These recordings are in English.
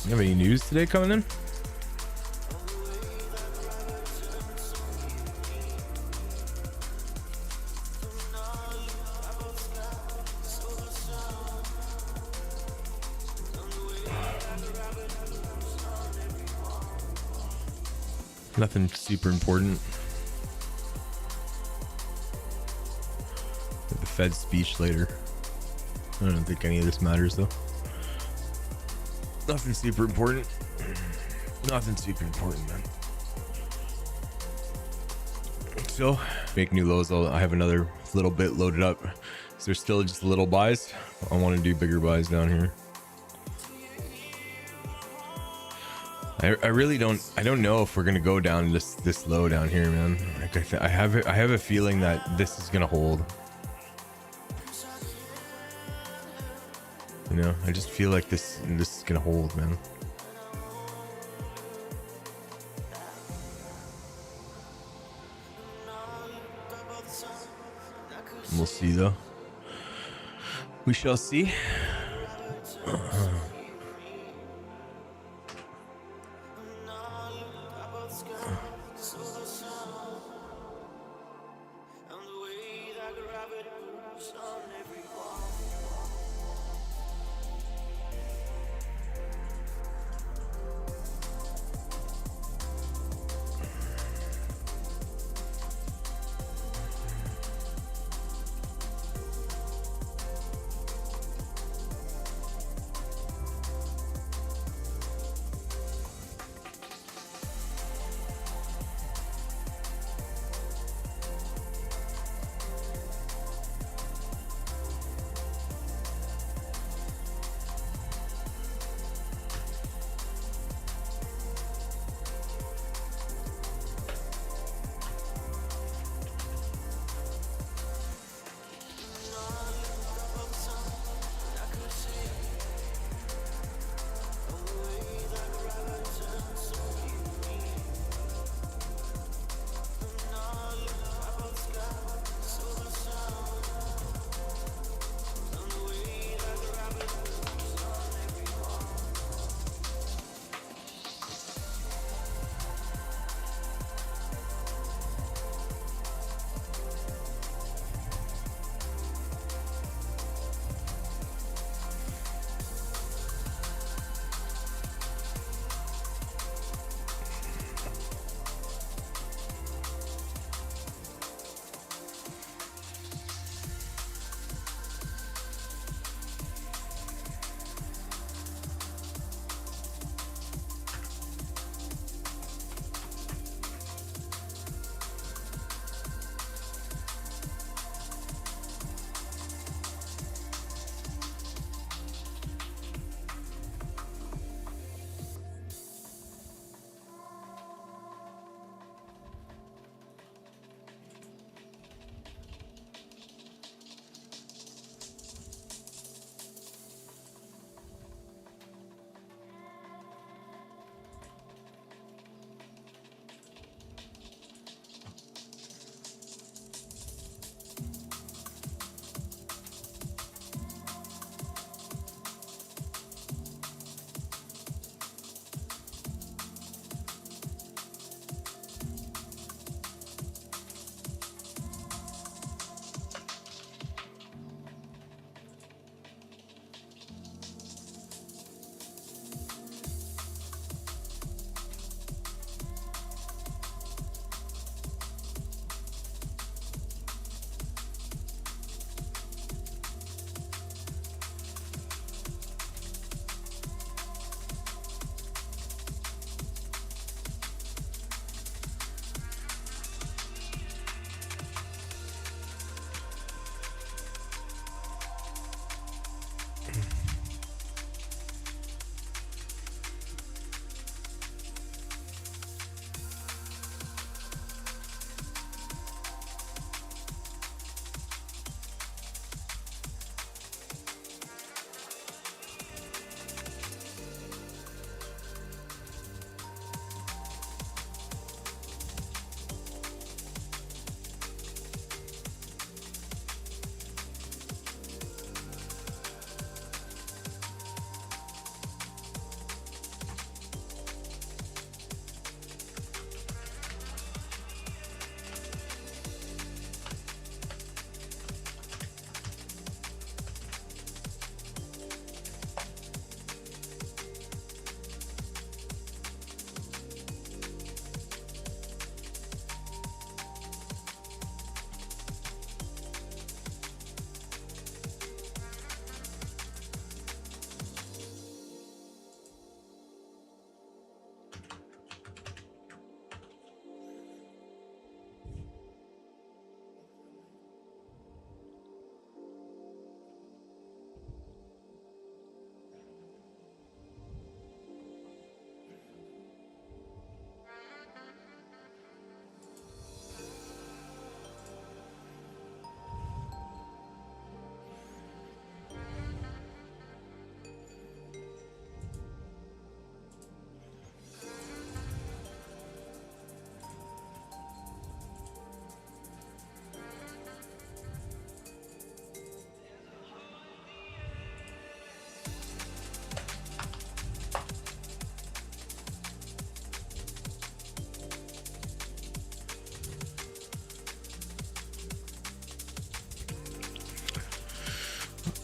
You have any news today coming in? Nothing super important. The Fed speech later. I don't think any of this matters though. Nothing super important. Nothing super important, man. So make new lows. I have another little bit loaded up. Is there still just little buys? I want to do bigger buys down here. I really don't know if we're gonna go down this low down here, man. Like I have a feeling that this is gonna hold. You know, I just feel like this is gonna hold, man. We'll see though. We shall see.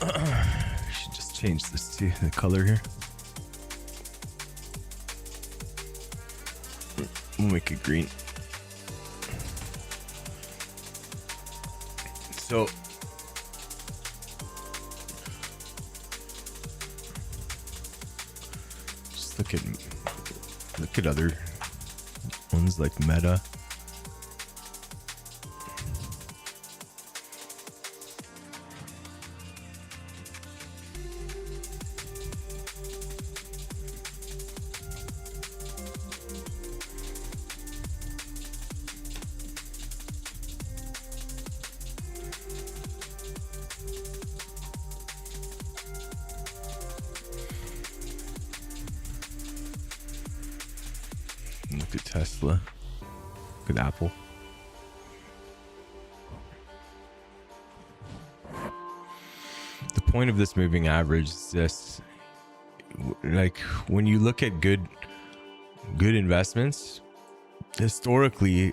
Should just change this to the color here. We'll make it green. So just look at other ones like Meta. Look at Tesla. Look at Apple. The point of this moving average is this: like when you look at good investments, historically,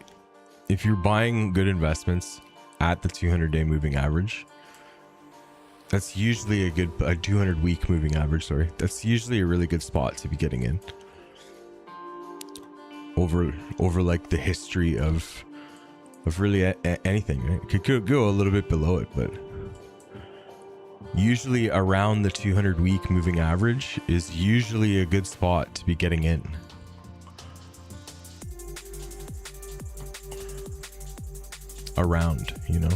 if you're buying good investments at the 200-day moving average, that's usually a 200-week moving average. Sorry, that's usually a really good spot to be getting in. Over like the history of really anything, right? It could go a little bit below it, but usually around the 200-week moving average is usually a good spot to be getting in. Around, you know.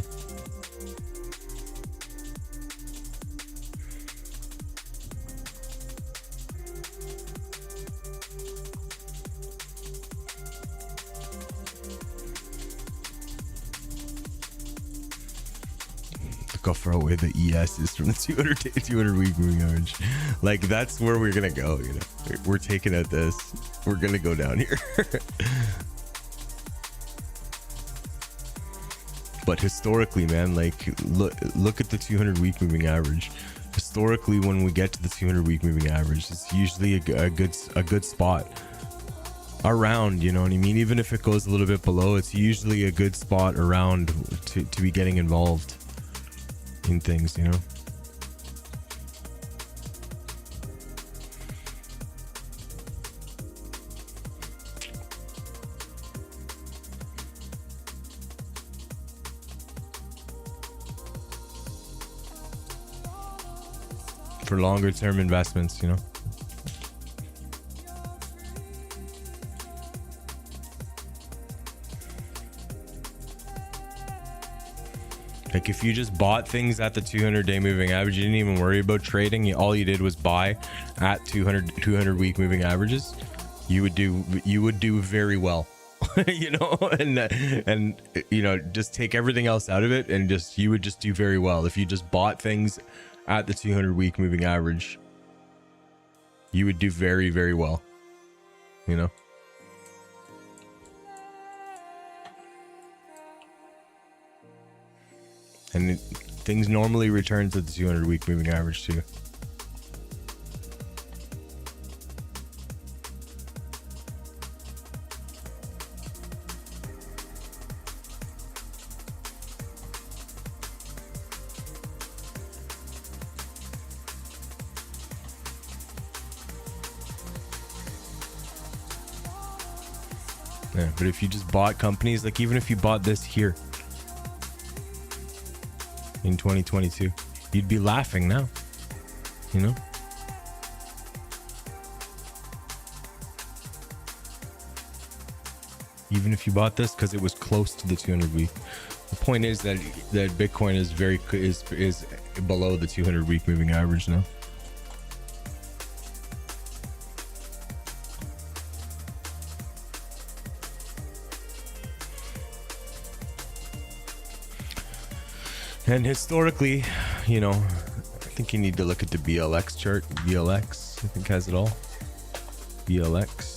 How far away the ES is from the 200 week moving average. Like that's where we're gonna go, you know. We're taking out this, we're gonna go down here. But historically, man, like look at the 200 week moving average. Historically, when we get to the 200 week moving average, it's usually a good spot around, you know what I mean? Even if it goes a little bit below, it's usually a good spot around to be getting involved in things, you know. For longer term investments, you know. Like if you just bought things at the 200-day moving average, you didn't even worry about trading. All you did was buy at 200 week moving averages. You would do very well, you know, and you know, just take everything else out of it, and you would just do very well if you just bought things at the 200 week moving average. You would do very, very well, you know. And things normally return to the 200 week moving average too. Yeah, but if you just bought companies, like even if you bought this here in 2022, you'd be laughing now, you know. Even if you bought this because it was close to the 200 week. The point is that Bitcoin is is below the 200 week moving average now. And historically, you know, I think you need to look at the BLX chart. BLX, I think, has it all. BLX.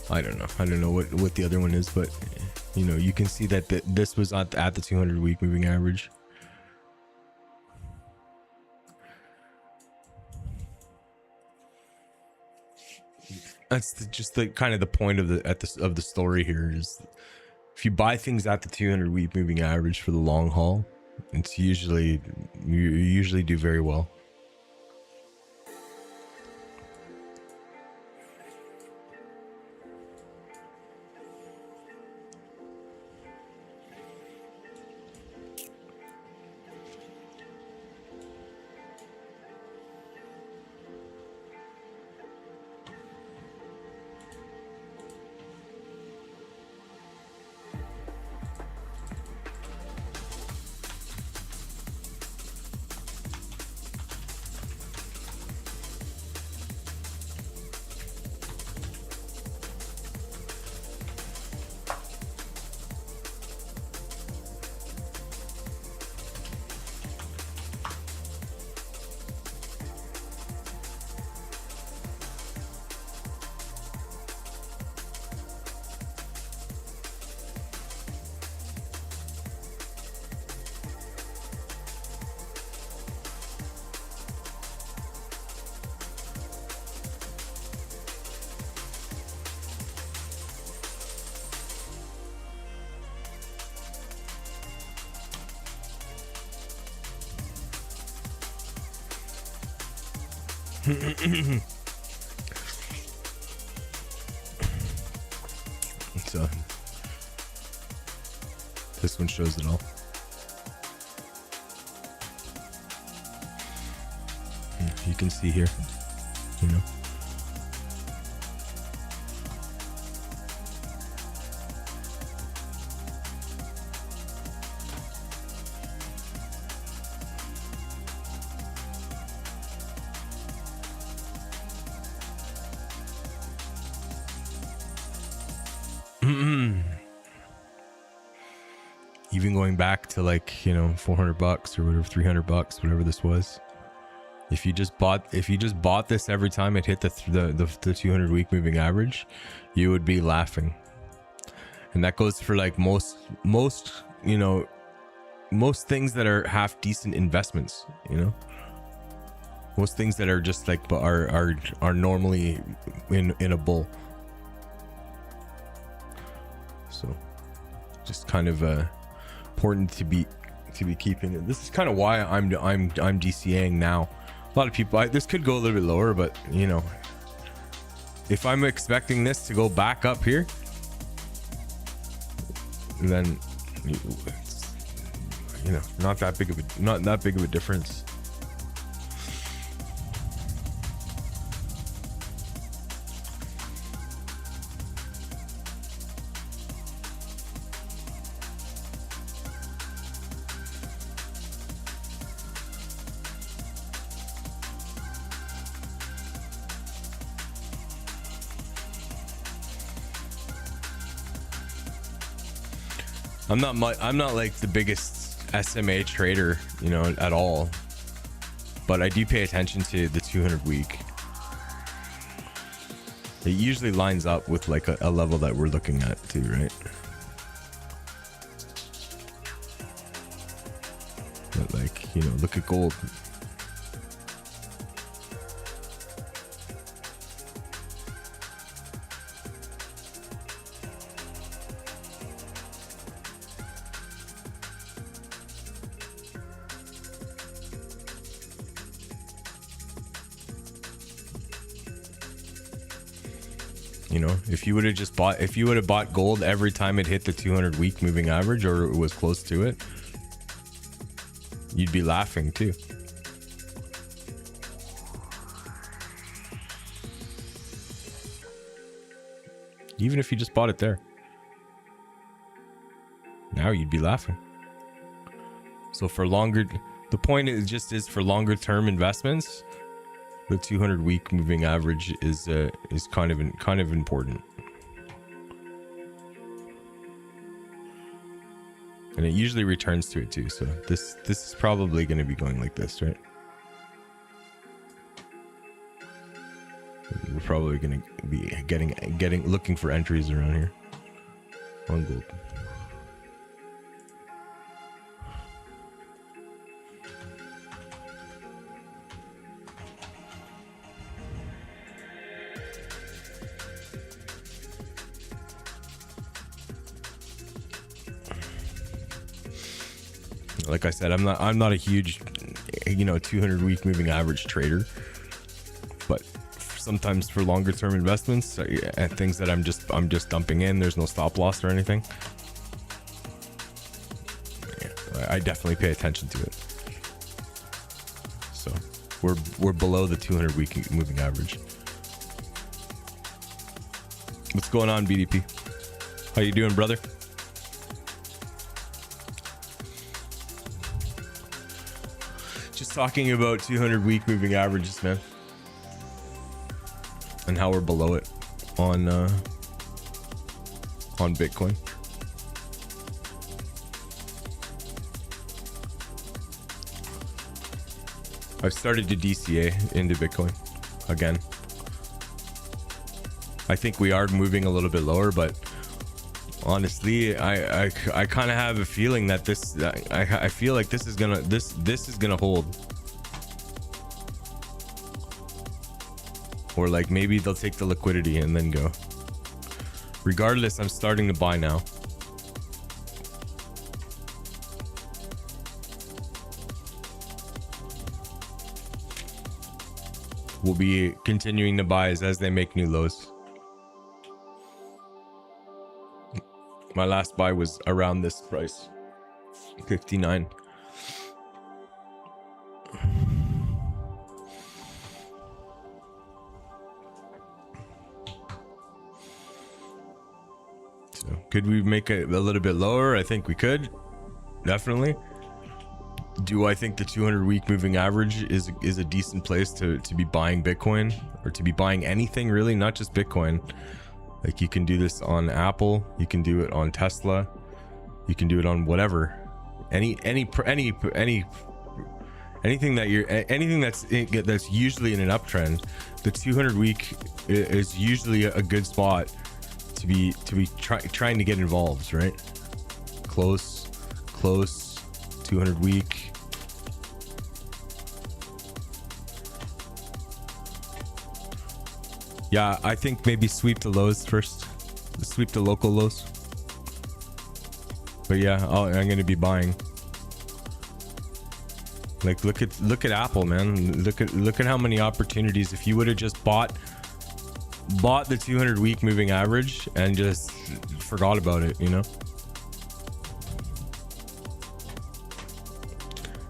I don't know what the other one is, but you know, you can see that this was at the 200 week moving average. That's just the kind of the point of the story here is, if you buy things at the 200 week moving average for the long haul, it's usually, you usually do very well. So this one shows it all. You can see here, you know. Even going back to like, you know, $400 or whatever, $300, whatever this was. If you just bought this every time it hit the 200 week moving average, you would be laughing. And that goes for like most, you know, most things that are half decent investments, you know, most things that are just like, are normally in a bull. So just kind of, important to be keeping it. This is kind of why I'm DCAing now. A lot of people, this could go a little bit lower, but you know, if I'm expecting this to go back up here, then it's, you know, not that big of a difference. I'm not like the biggest SMA trader, you know, at all, but I do pay attention to the 200 week. It usually lines up with like a level that we're looking at too, right? But like, you know, look at gold. You know, if you would have bought gold every time it hit the 200 week moving average, or it was close to it, you'd be laughing too. Even if you just bought it there, now you'd be laughing. So for longer, the point is for longer term investments, the 200 week moving average is kind of important, and it usually returns to it too. So this is probably going to be going like this, right? We're probably going to be looking for entries around here on gold. Like I said, I'm not a huge, 200 week moving average trader, but sometimes for longer term investments and things that I'm just dumping in, there's no stop loss or anything. Yeah, I definitely pay attention to it. So we're below the 200 week moving average. What's going on, BDP? How you doing, brother? Just talking about 200 week moving averages, man, and how we're below it on Bitcoin. I've started to DCA into Bitcoin again. I think we are moving a little bit lower, but honestly, I kind of have a feeling that I feel like this is gonna hold, or like maybe they'll take the liquidity and then go. Regardless, I'm starting to buy now. We'll be continuing to buy as they make new lows. My last buy was around this price, 59. So could we make it a little bit lower? I think we could, definitely. Do I think the 200 week moving average is a decent place to be buying Bitcoin, or to be buying anything really, not just Bitcoin? Like, you can do this on Apple, you can do it on Tesla, you can do it on whatever, anything that's usually in an uptrend. The 200 week is usually a good spot to be trying to get involved, right? Close 200 week. Yeah, I think maybe sweep the lows first. Sweep the local lows. But yeah, I'm going to be buying. Like, look at Apple, man. Look at how many opportunities. If you would have just bought the 200 week moving average and just forgot about it,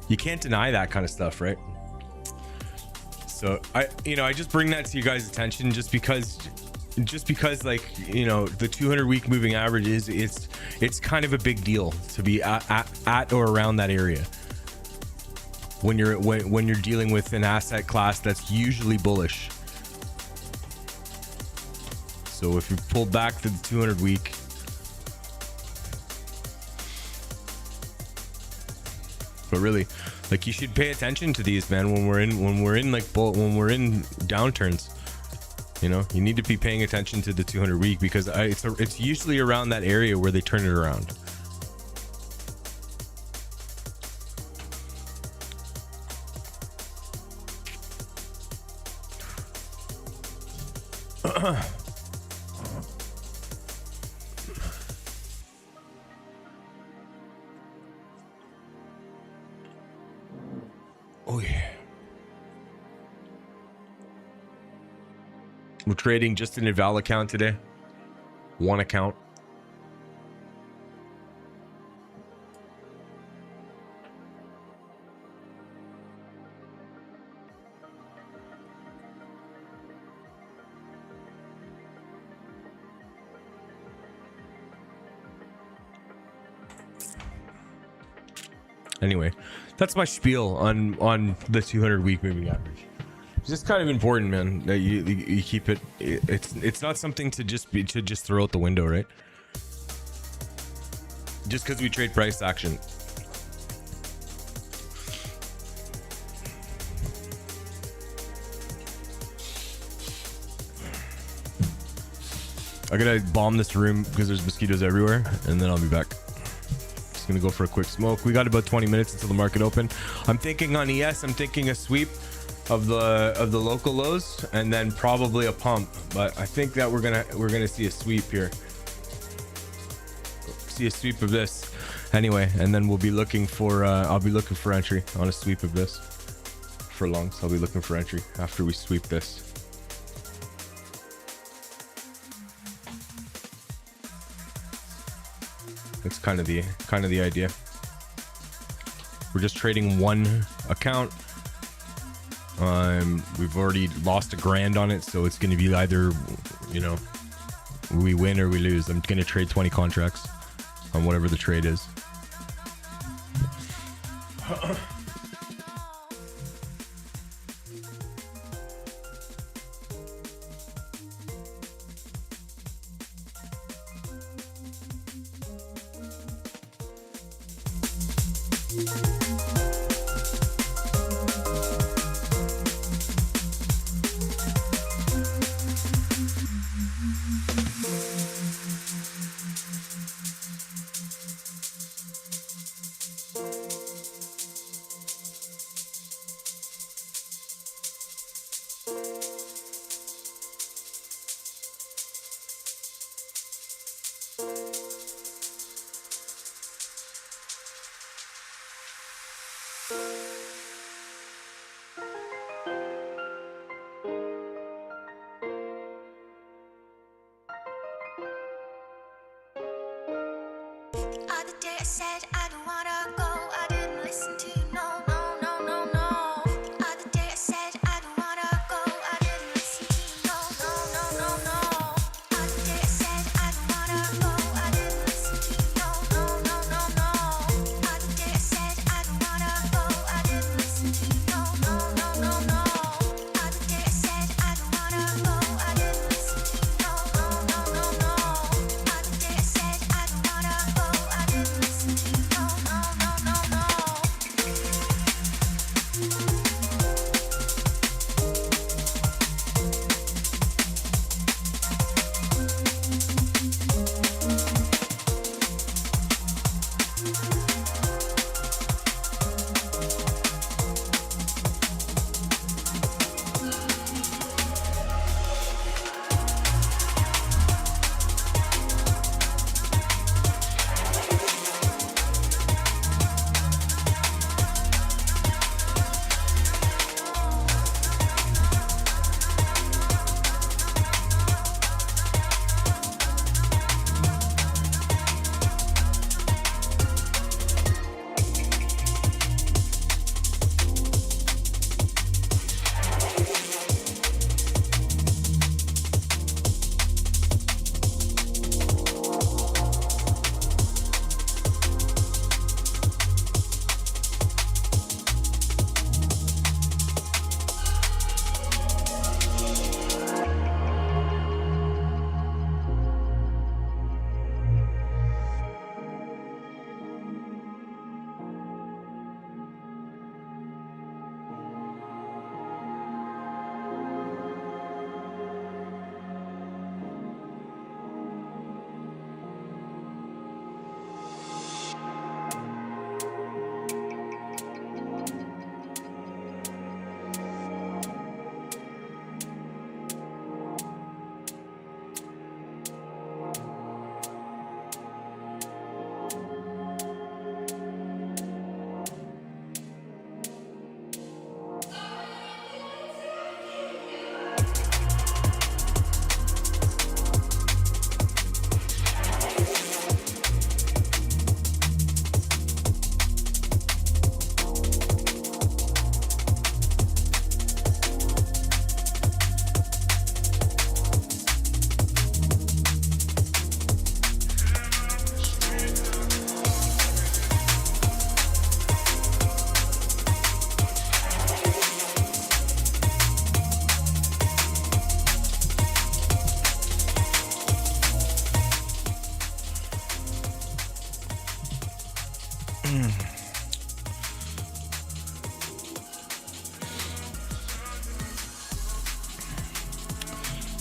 You can't deny that kind of stuff, right? So I just bring that to you guys' attention just because like, the 200 week moving average it's kind of a big deal to be at or around that area when you're dealing with an asset class that's usually bullish. So if you pull back to the 200 week, but really, like, you should pay attention to these, man, when we're in downturns. You need to be paying attention to the 200 week, because it's usually around that area where they turn it around. Oh yeah. We're trading just an eval account today. One account. Anyway, that's my spiel on the 200 week moving average. It's just kind of important, man, that you keep it. It's not something to just throw out the window, right? Just because we trade price action. I gotta bomb this room because there's mosquitoes everywhere, and then I'll be back. Just gonna go for a quick smoke. We got about 20 minutes until the market open. I'm thinking on ES, I'm thinking a sweep of the local lows, and then probably a pump. But I think that we're gonna see a sweep here. See a sweep of this. Anyway, and then we'll be looking for I'll be looking for entry on a sweep of this for longs. I'll be looking for entry after we sweep this. That's kind of the idea. We're just trading one account. We've already lost $1,000 on it, so it's going to be either, you know, we win or we lose. I'm going to trade 20 contracts on whatever the trade is. Other day I said I don't wanna go. I didn't listen to you. No, no, no, no, no. Other day I said I don't wanna go. I didn't listen to you. No, no, no, no, no. Other day I said I don't wanna go. I didn't listen to you. No, no, no, no, no. Other day I said I don't wanna go. I didn't listen to you. No, no, no, no, no. Other day I said I don't wanna go. I didn't listen to you. No, no, no, no, no. Other day I said I don't wanna go. I didn't listen to you. No, no, no, no, no.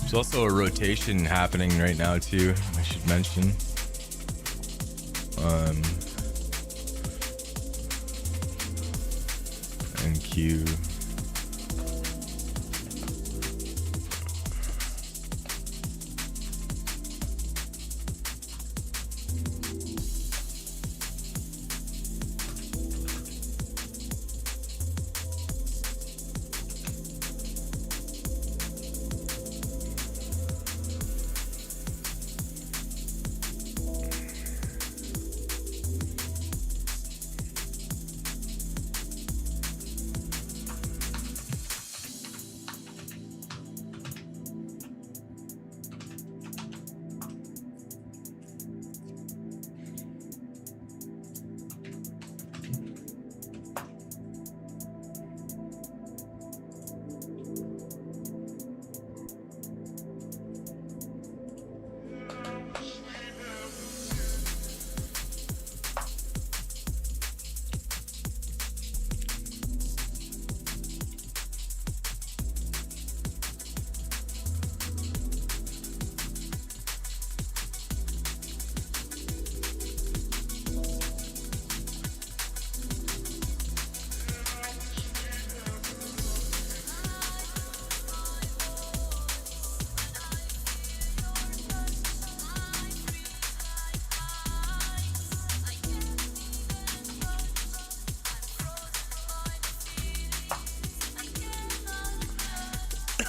There's also a rotation happening right now too, I should mention. NQ.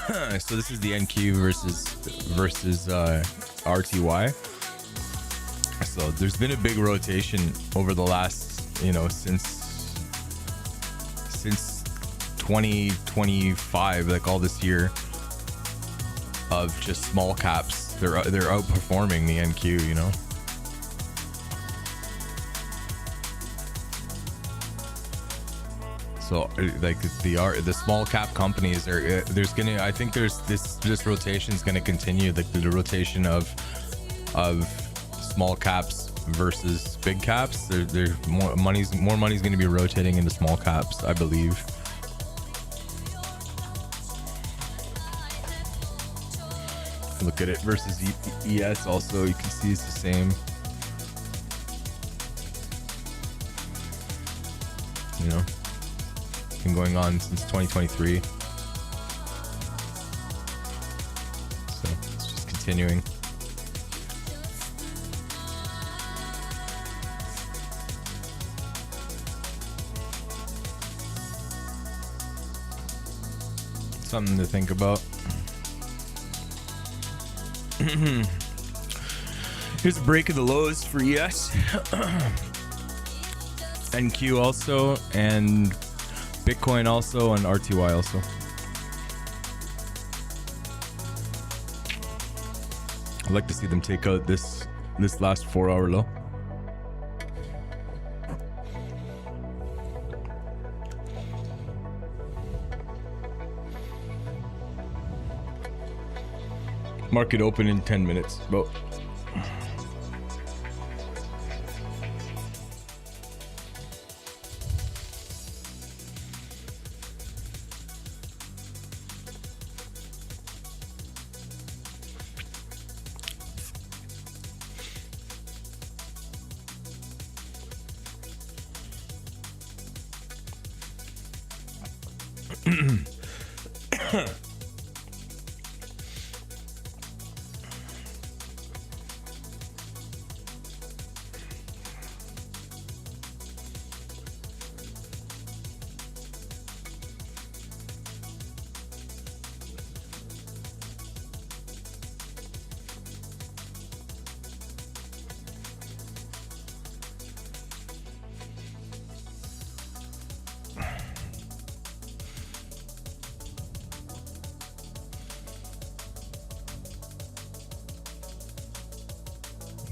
So this is the NQ versus RTY. So there's been a big rotation over the last, since 2025, like all this year, of just small caps. They're outperforming the NQ. So like the small cap companies are I think this rotation is gonna continue, like the rotation of small caps versus big caps. There's more money's going to be rotating into small caps, I believe. Look at it versus ES also, you can see it's the same. Been going on since 2023. So it's just continuing. Something to think about. Here's a break of the lows for ES. NQ also, and Bitcoin also, and RTY also. I'd like to see them take out this last 4-hour low. Market open in 10 minutes. About.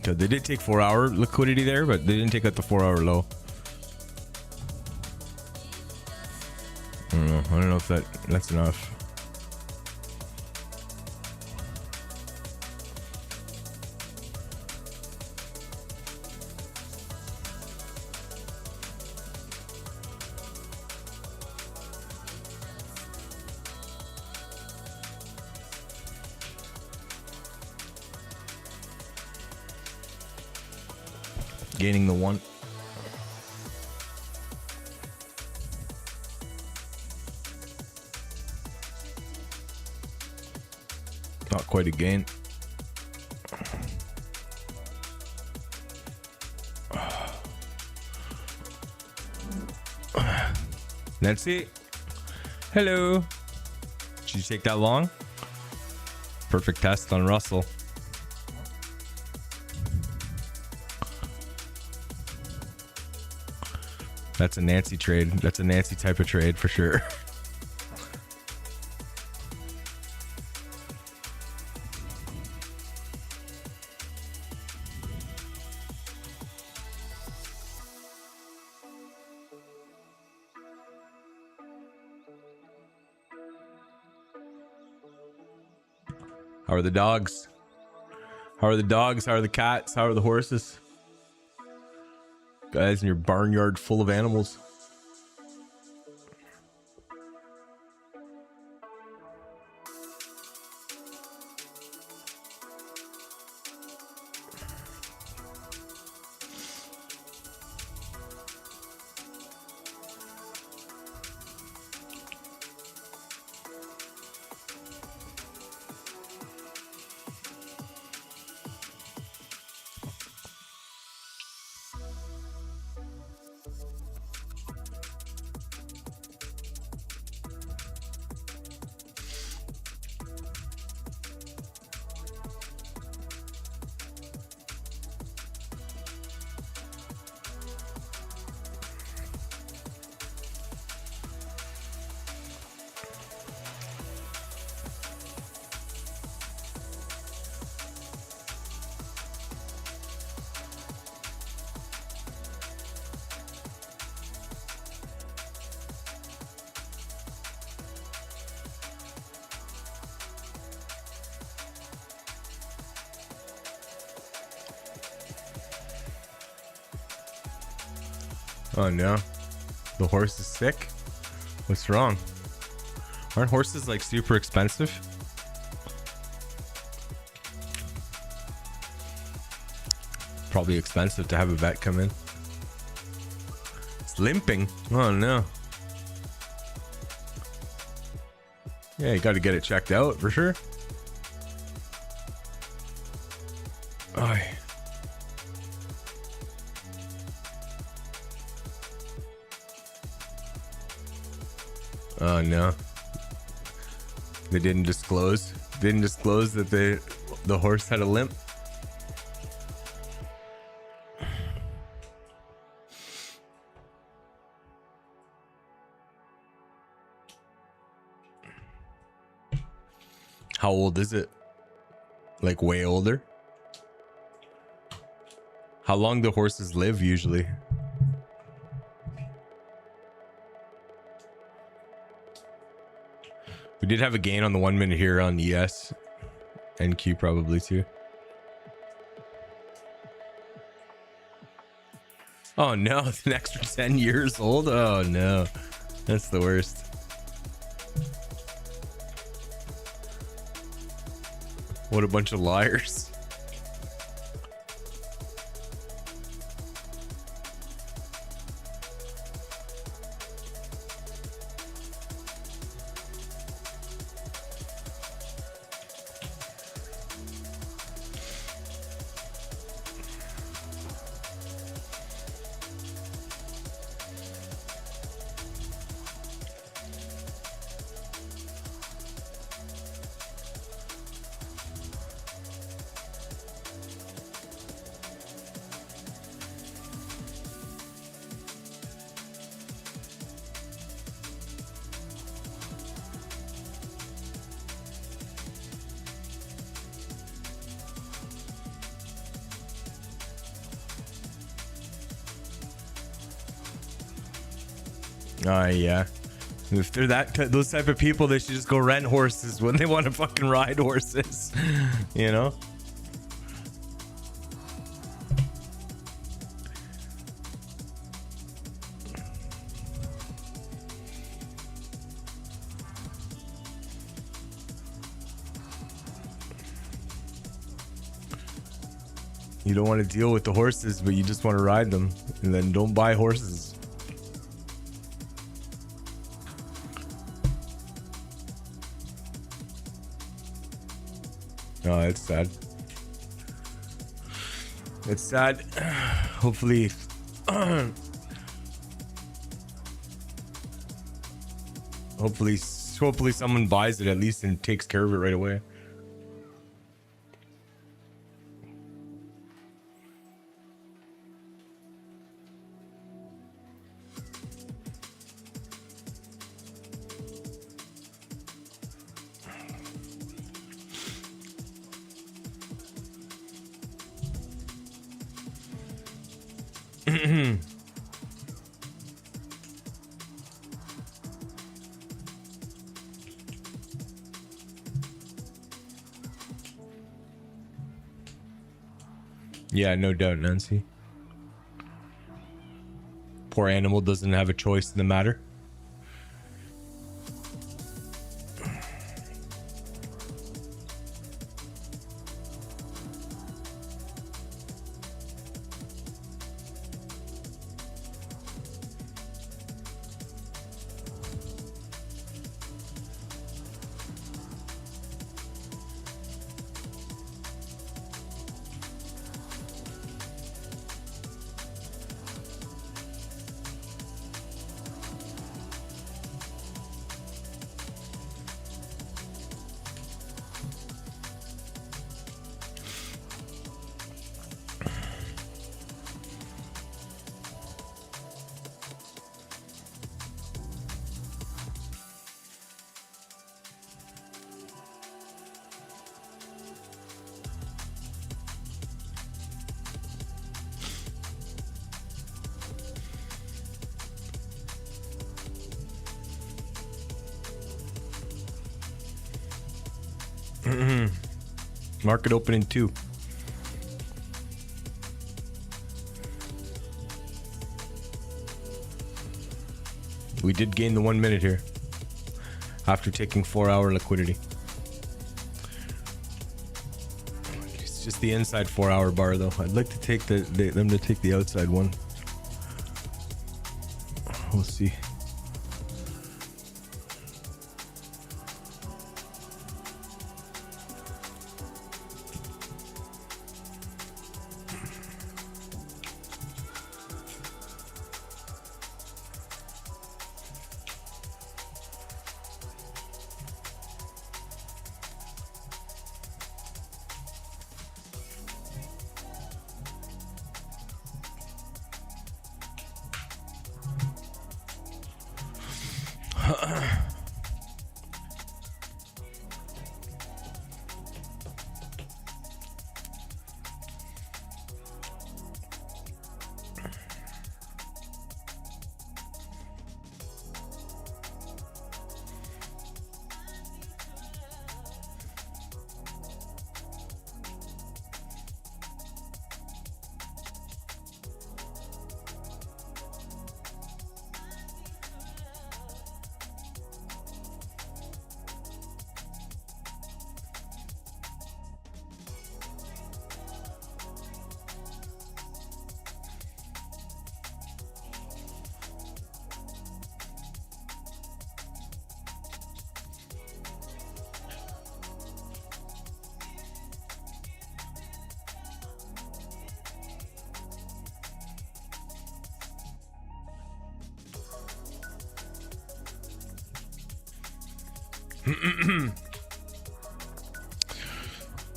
They did take 4-hour liquidity there, but they didn't take out the 4-hour low. I don't know if that's enough. Gaining the one. Not quite a gain. Nancy, hello. Did you take that long? Perfect test on Russell. That's a Nancy trade. That's a Nancy type of trade for sure. How are the dogs? How are the dogs? How are the cats? How are the horses? Guys in your barnyard full of animals. Oh no. The horse is sick? What's wrong? Aren't horses like super expensive? Probably expensive to have a vet come in. It's limping. Oh no. Yeah, you got to get it checked out for sure. Oh. Oh no. They didn't disclose. Didn't disclose that the horse had a limp. How old is it? Like way older? How long do horses live usually? We did have a gain on the 1 minute here on ES. NQ probably too. Oh no, it's an extra 10 years old? Oh no. That's the worst. What a bunch of liars. Yeah. If they're those type of people, they should just go rent horses when they want to fucking ride horses. You know? You don't want to deal with the horses, but you just want to ride them. And then don't buy horses. Oh, it's sad. It's sad. Hopefully, hopefully someone buys it at least and takes care of it right away. Yeah, no doubt, Nancy. Poor animal doesn't have a choice in the matter. Market opening 2. We did gain the 1 minute here after taking 4-hour liquidity. It's just the inside 4-hour bar though. I'd like to take them to take the outside one. We'll see.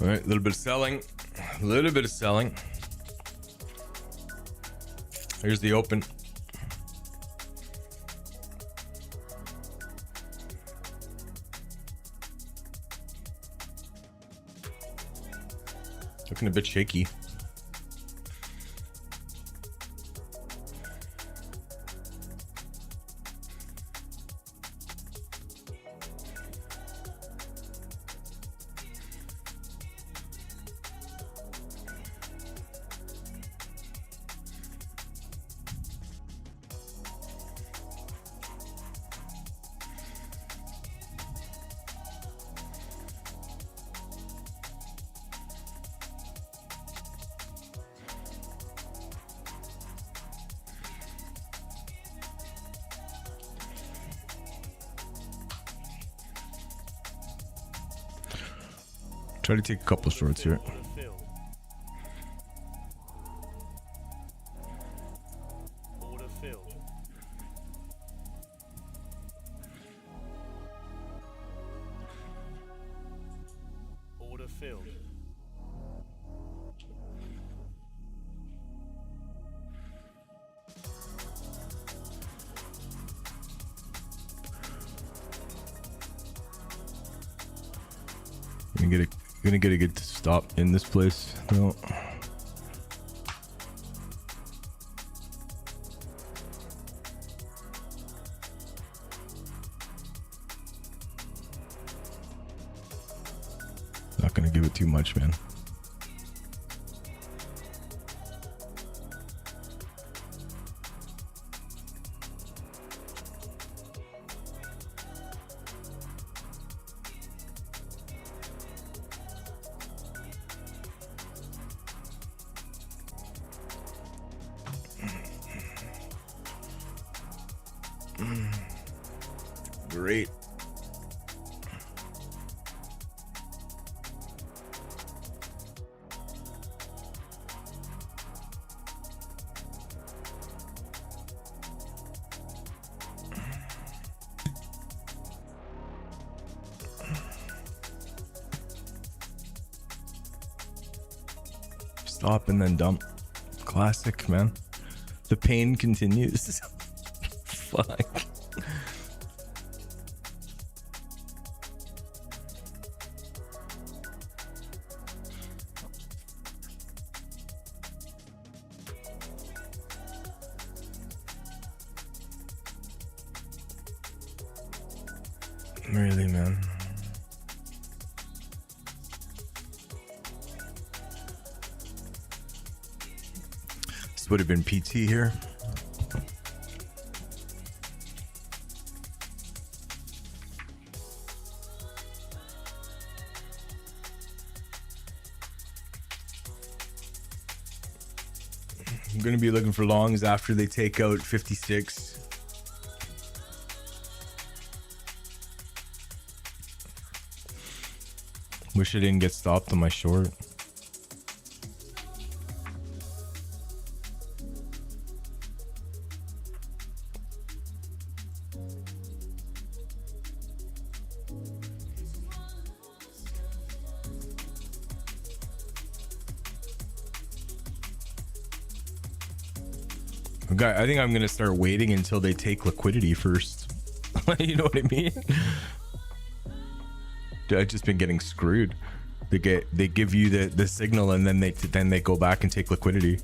All right, a little bit of selling. A little bit of selling. Here's the open. Looking a bit shaky. Try to take a couple shorts here. Order filled. Order filled. Gonna get a good stop in this place. No. Not gonna give it too much, man. Great. Stop and then dump. Classic, man. The pain continues. Fuck. Really, man. This would have been PT here. going to be looking for longs after they take out 56. Wish I didn't get stopped on my short. Okay, I think I'm gonna start waiting until they take liquidity first. You know what I mean? Dude, I've just been getting screwed. They give you the signal and then they go back and take liquidity.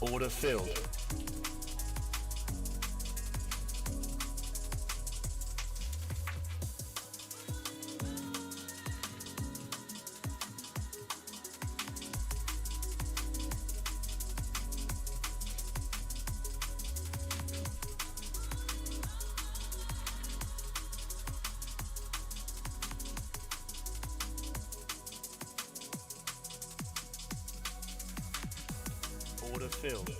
Order filled. Order filled.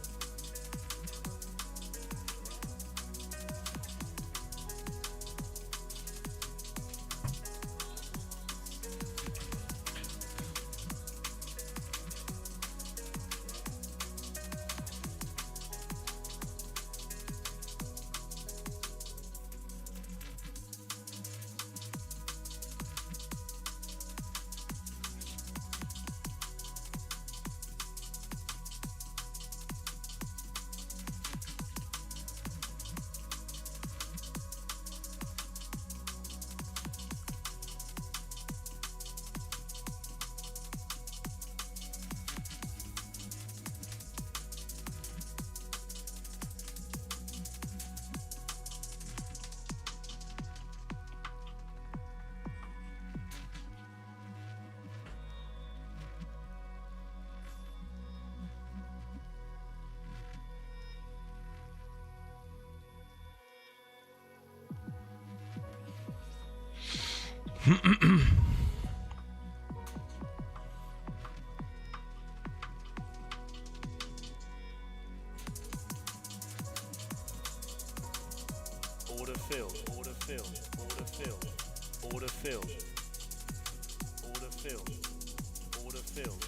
Order filled. Order filled. Order filled. Order filled. Order filled. Order filled.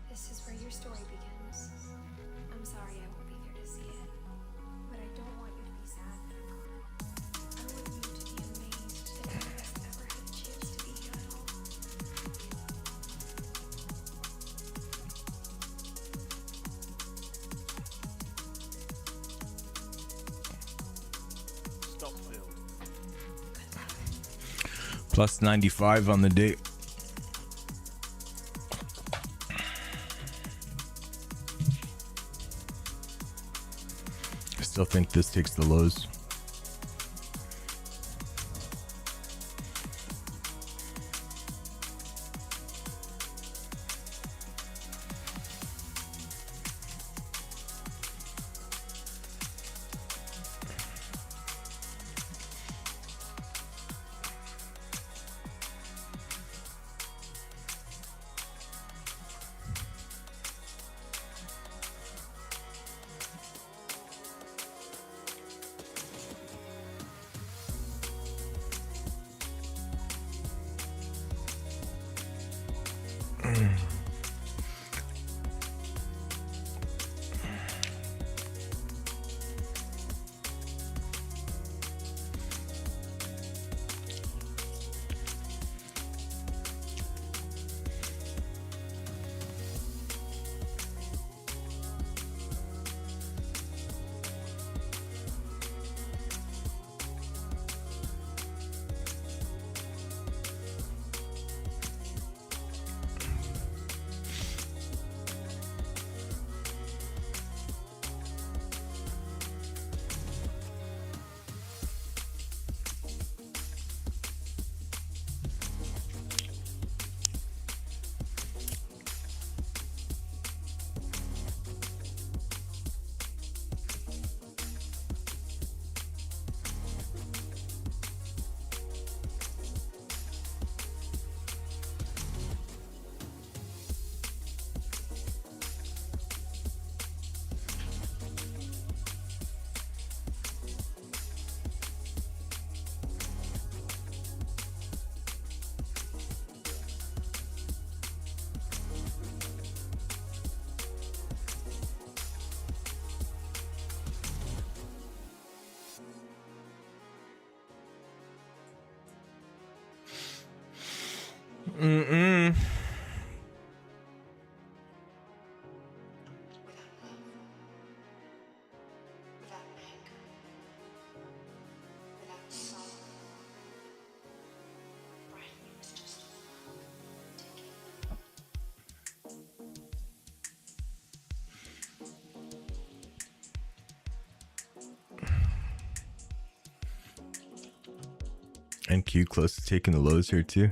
This is where your story begins. I'm sorry I won't be there to see it, but I don't want you to be sad that I'm gone. I want you to be amazed that any of us ever had a chance to be here at all. Stop filled. Plus 95 on the day. I still think this takes the lows. Mm-mm. And Q close to taking the lows here too.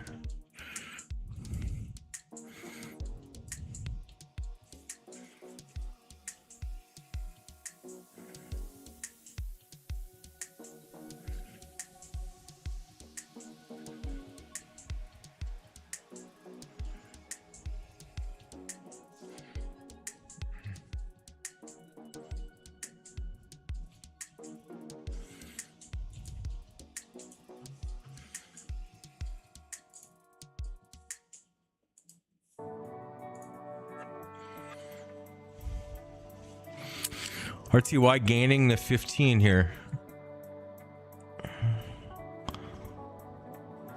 RTY gaining the 15 here.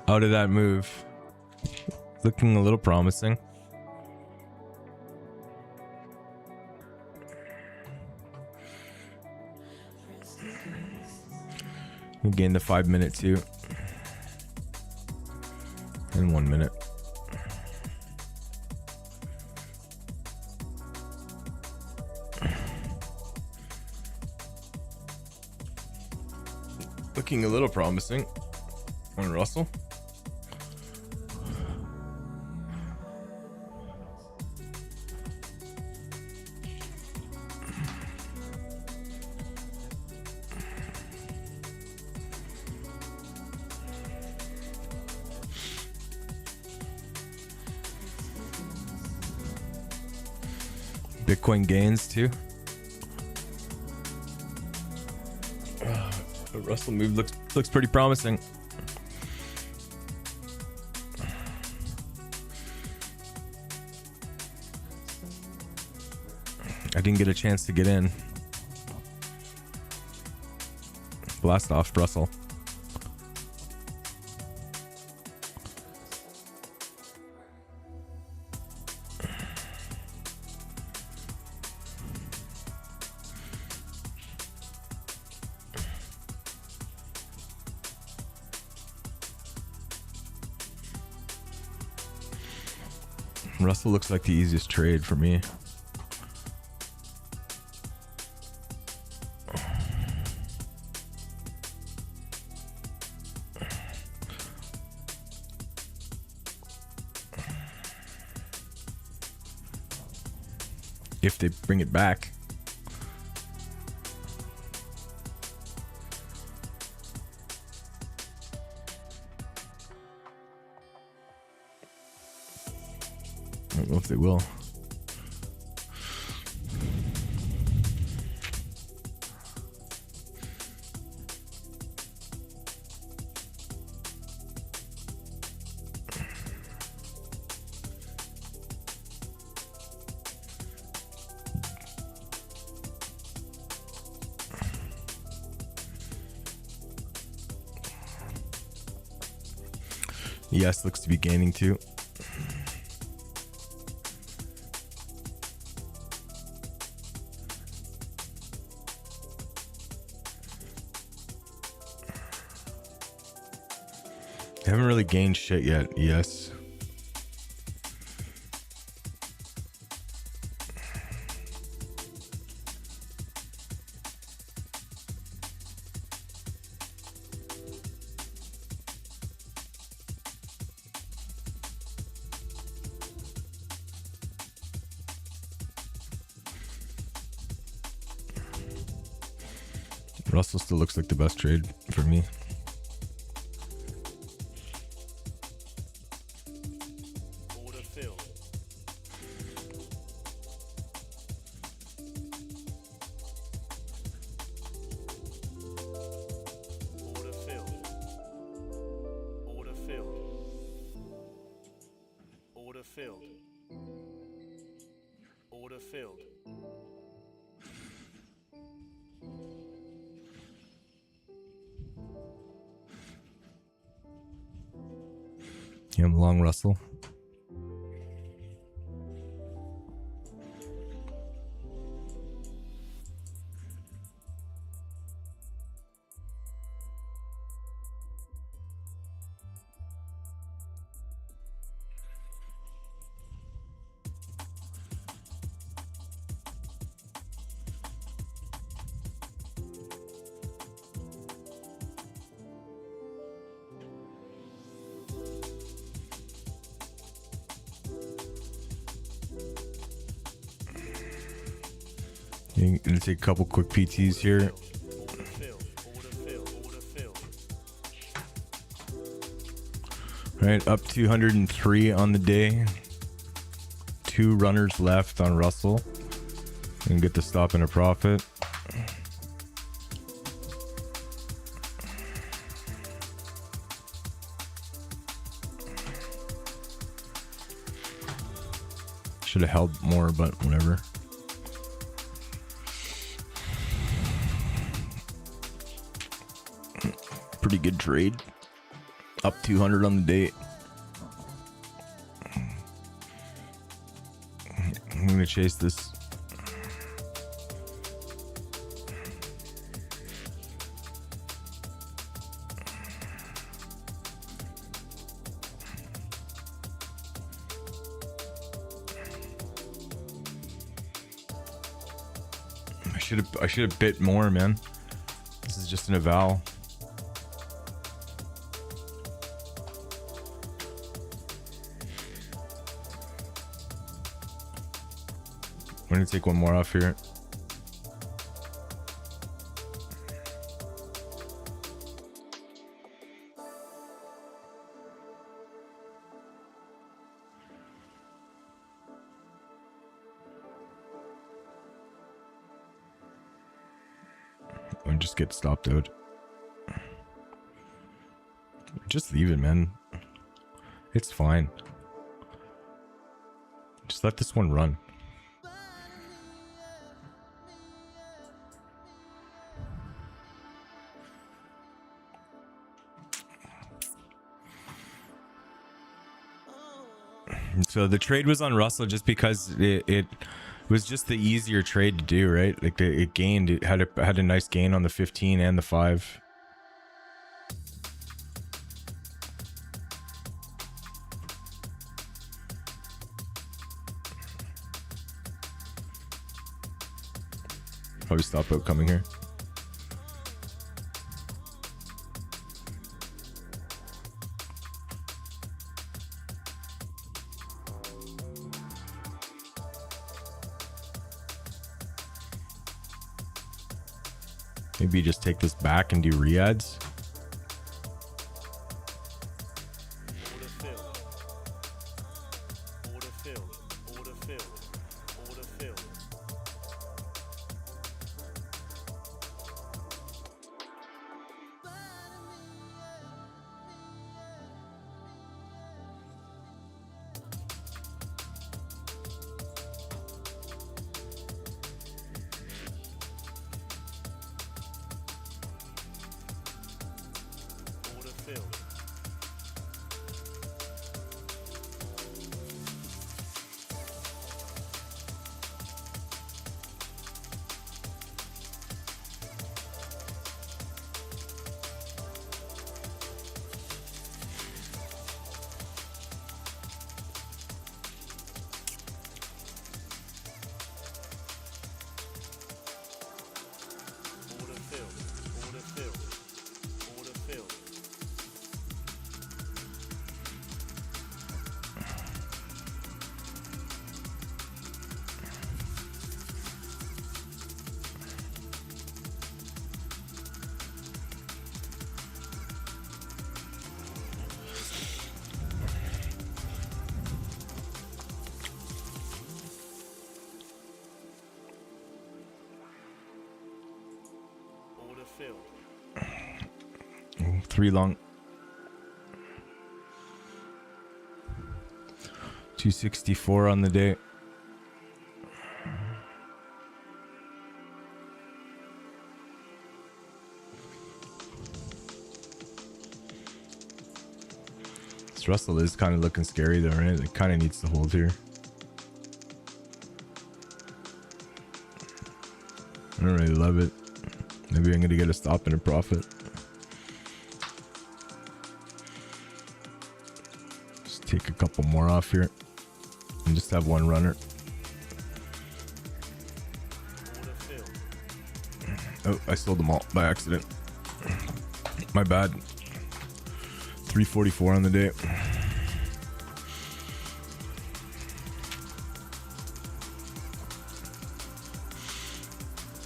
Out of that move. Looking a little promising. We gained the 5 minute too. And 1 minute. Looking a little promising on Russell. Bitcoin gains too. The Russell move looks pretty promising. I didn't get a chance to get in. Blast off, Russell. Russell looks like the easiest trade for me. If they bring it back. I don't know if they will. Yes, looks to be gaining too. They haven't really gained shit yet. Yes. Russell still looks like the best trade for me. Order filled. Order filled. Order filled. Order filled. Order filled. Yeah, I'm long Russell. I'm gonna take a couple quick PTs here. Order filled. Order filled. Order filled. Right, up 203 on the day. 2 runners left on Russell. And get the stop and a profit. Should have held more, but whatever. Pretty good trade. Up 200 on the day. I'm gonna chase this. I should have bit more, man. This is just an eval. I'm gonna take one more off here. And just get stopped out. Just leave it, man. It's fine. Just let this one run. So the trade was on Russell just because it was just the easier trade to do, right? Like it gained, it had a nice gain on the 15 and the 5. Probably stop out coming here. Maybe just take this back and do re-ads. Order filled. Order filled. Order filled. Order filled. Order filled. Order filled. Order filled. Order filled. Order filled. 3 long. 264 on the day. This Russell is kind of looking scary though, right? It kind of needs to hold here. I don't really love it. Maybe I'm gonna get a stop and a profit. Just take a couple more off here and just have one runner. Order filled. Oh, I sold them all by accident. My bad. 344 on the day.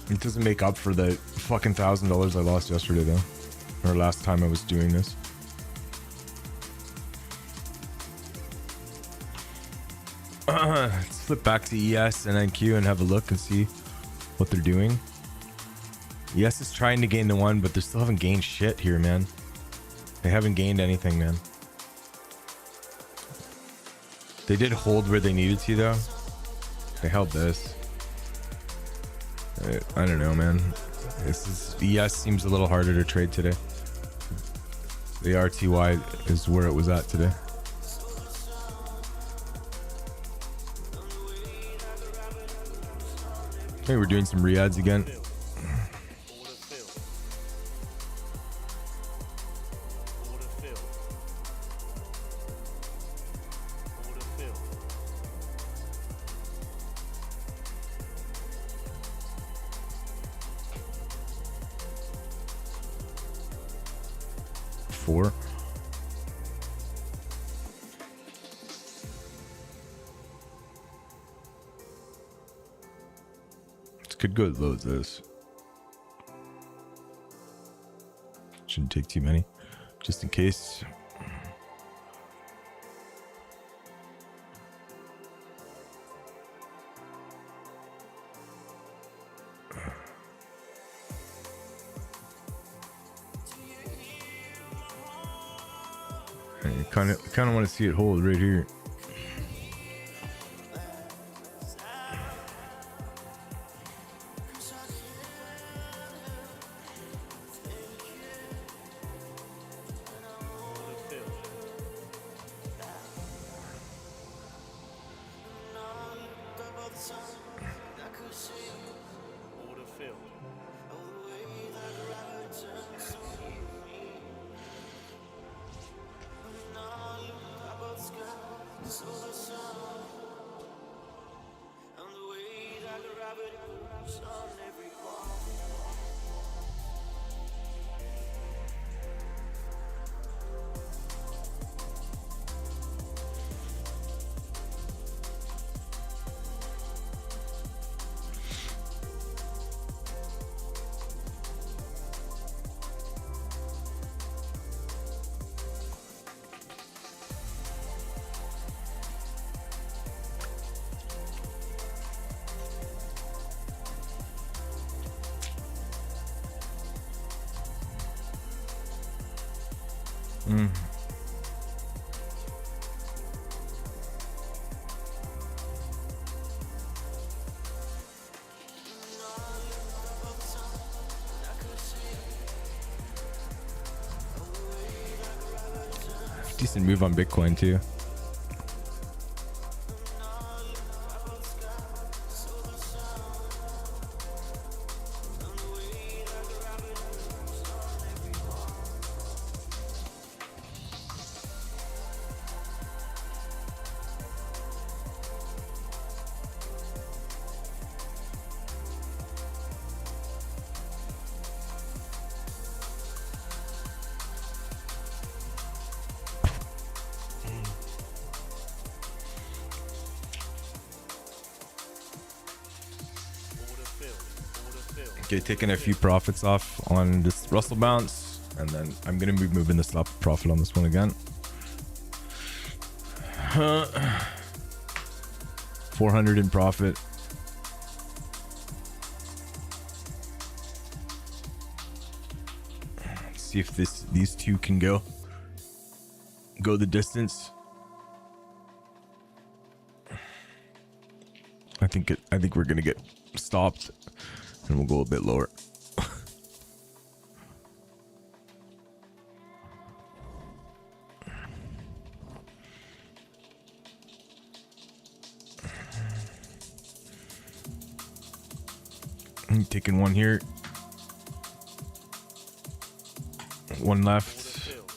It doesn't make up for the fucking $1,000 I lost yesterday though, or last time I was doing this. Let's flip back to ES and NQ and have a look and see what they're doing. ES is trying to gain the one, but they still haven't gained shit here, man. They haven't gained anything, man. They did hold where they needed to though. They held this. I don't know, man. This is ES seems a little harder to trade today. The RTY is where it was at today. Okay, we're doing some re-ads again. Order filled. Order filled. Order filled. 4. It's could go as low as this. Shouldn't take too many, just in case. I kind of want to see it hold right here. Order filled. Order filled. Decent move on Bitcoin too. Order filled. Order filled. Okay, taking a few profits off on this Russell bounce, and then I'm gonna be moving the stop profit on this one again. 400 in profit. Let's see if these two can go the distance. I think we're gonna get stopped, and we'll go a bit lower. I'm taking one here, one left. Filled.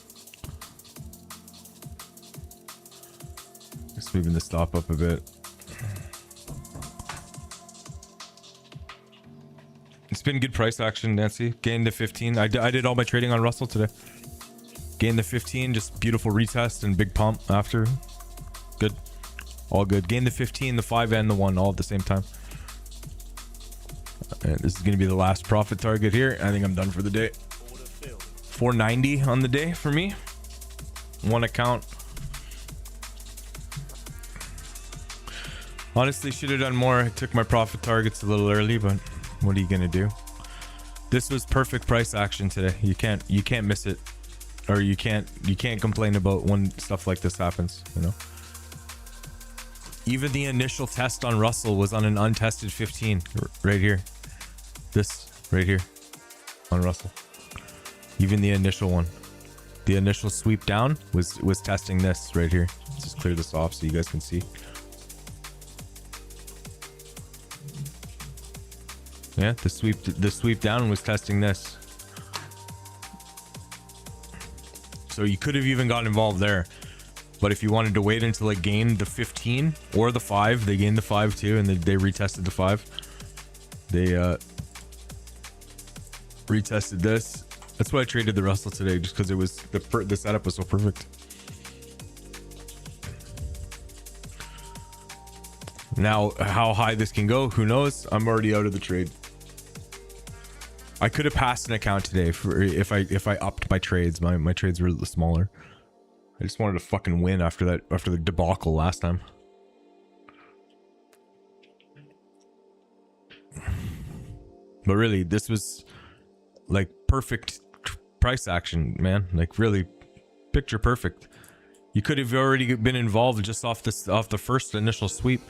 Just moving the stop up a bit. It's been good price action, Nancy. Gained the 15. I did all my trading on Russell today. Gained the 15, just beautiful retest and big pump after. Good. All good. Gained the 15, the 5, and the 1 all at the same time. And this is going to be the last profit target here. I think I'm done for the day. Order filled. 490 on the day for me. One account. Honestly, should have done more. I took my profit targets a little early, but what are you going to do? This was perfect price action today. You can't miss it. Or you can't complain about when stuff like this happens, you know? Even the initial test on Russell was on an untested 15 right here. This right here on Russell. Even the initial one. The initial sweep down was testing this right here. Let's just clear this off so you guys can see. Yeah, the sweep down was testing this. So you could have even got involved there. But if you wanted to wait until it gained the 15 or the 5, they gained the 5 too, and they retested the 5. They retested this. That's why I traded the Russell today, just because it was the setup was so perfect. Now, how high this can go, who knows? I'm already out of the trade. I could have passed an account today for if I upped my trades. My trades were smaller. I just wanted to fucking win after the debacle last time. But really, this was like perfect price action, man. Like really picture perfect. You could have already been involved just off the first initial sweep.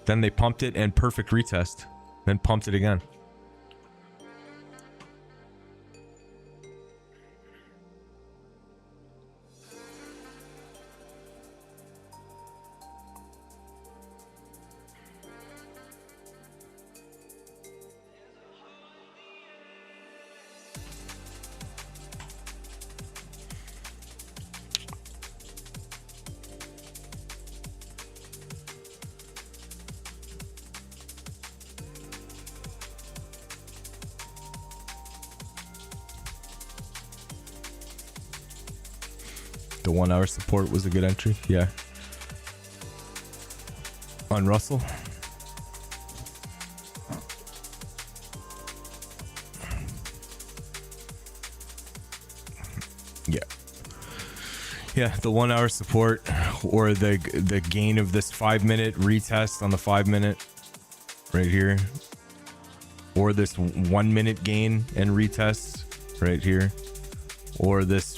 Then they pumped it and perfect retest. Then pumped it again. The 1 hour support was a good entry. Yeah. On Russell. Yeah. Yeah, the 1 hour support or the gain of this 5-minute retest on the 5-minute right here. Or this 1 minute gain and retest right here. Or this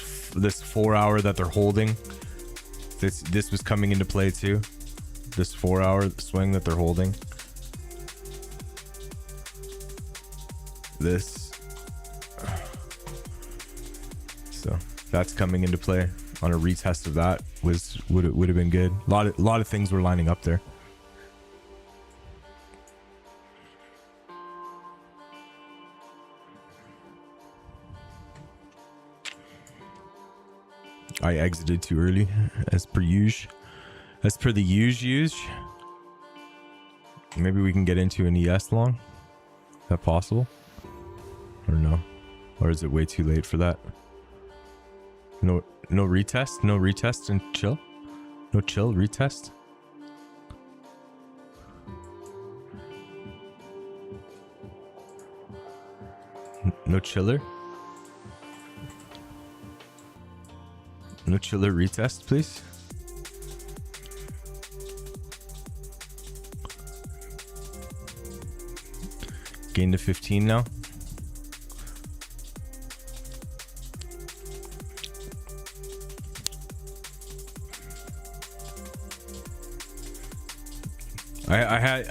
4 hour that they're holding. This was coming into play too. This 4 hour swing that they're holding. This. So that's coming into play on a retest of that would have been good. A lot of things were lining up there. I exited too early, as per usual. As per the usual. Maybe we can get into an ES long. Is that possible? Or no? Or is it way too late for that? No retest? No retest and chill? No chill, retest? No chiller? No chiller retest, please. Gain to 15 now.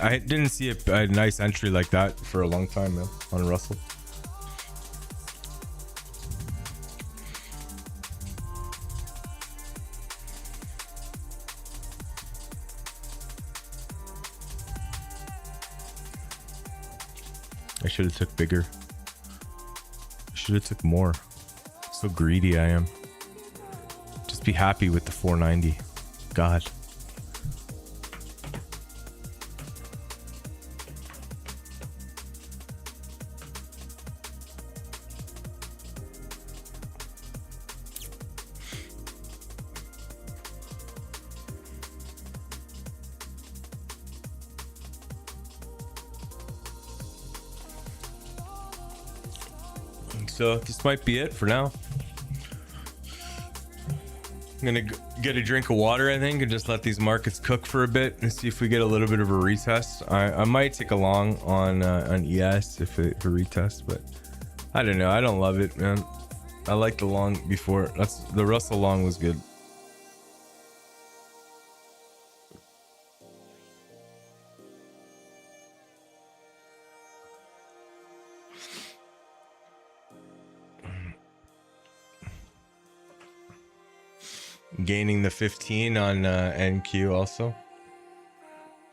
I didn't see a nice entry like that for a long time, man, on Russell. I should have took bigger. Should have took more. So greedy I am. Just be happy with the 490. God. So this might be it for now. I'm gonna get a drink of water, I think, and just let these markets cook for a bit and see if we get a little bit of a retest. I might take a long on ES if it for retest, but I don't know. I don't love it, man. I like the long before. That's the Russell long was good. Gaining the 15 on NQ also.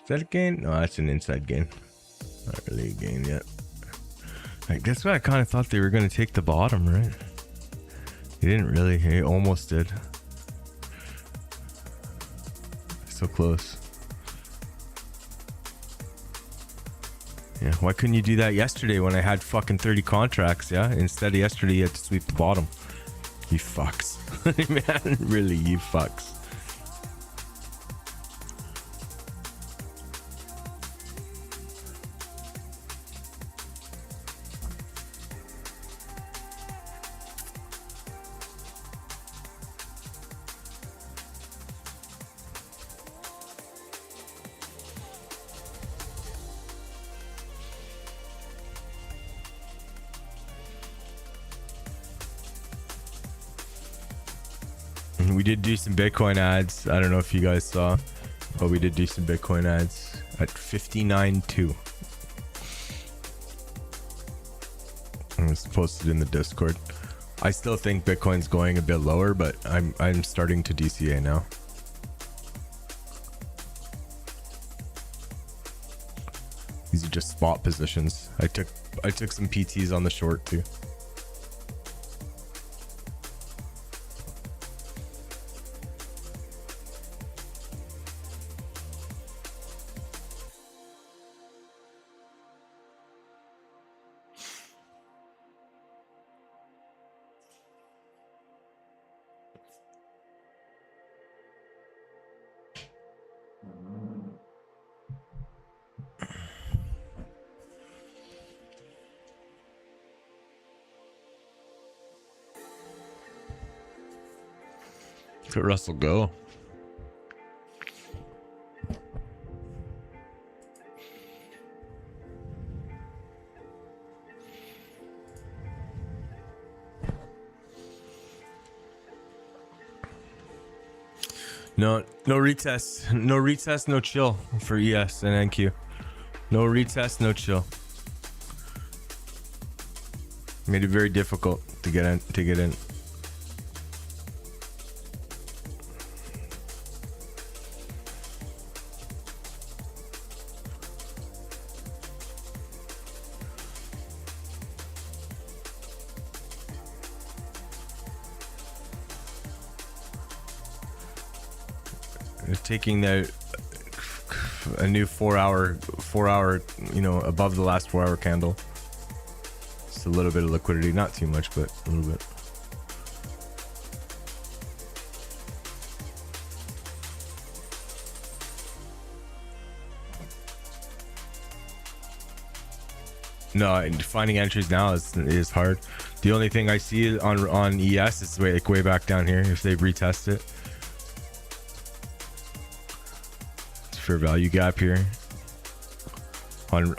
Is that a gain? No, that's an inside gain. Not really a gain yet. Like, that's why I kind of thought they were going to take the bottom, right? They didn't really. They almost did. So close. Yeah, why couldn't you do that yesterday when I had fucking 30 contracts, yeah? Instead of yesterday, you had to sweep the bottom. You fucks. Man, really, you fucks. We did do some Bitcoin ads. I don't know if you guys saw, but we did do some Bitcoin ads at 59.2. And it's posted in the Discord. I still think Bitcoin's going a bit lower, but I'm starting to DCA now. These are just spot positions. I took some PTs on the short too. Let Russell go. No retest, no chill for ES and NQ. No retest, no chill. Made it very difficult to get in. Taking a new 4 hour, you know, above the last 4 hour candle. Just a little bit of liquidity, not too much, but a little bit. No, and finding entries now is hard. The only thing I see on ES is way back down here if they retest it. Fair value gap here on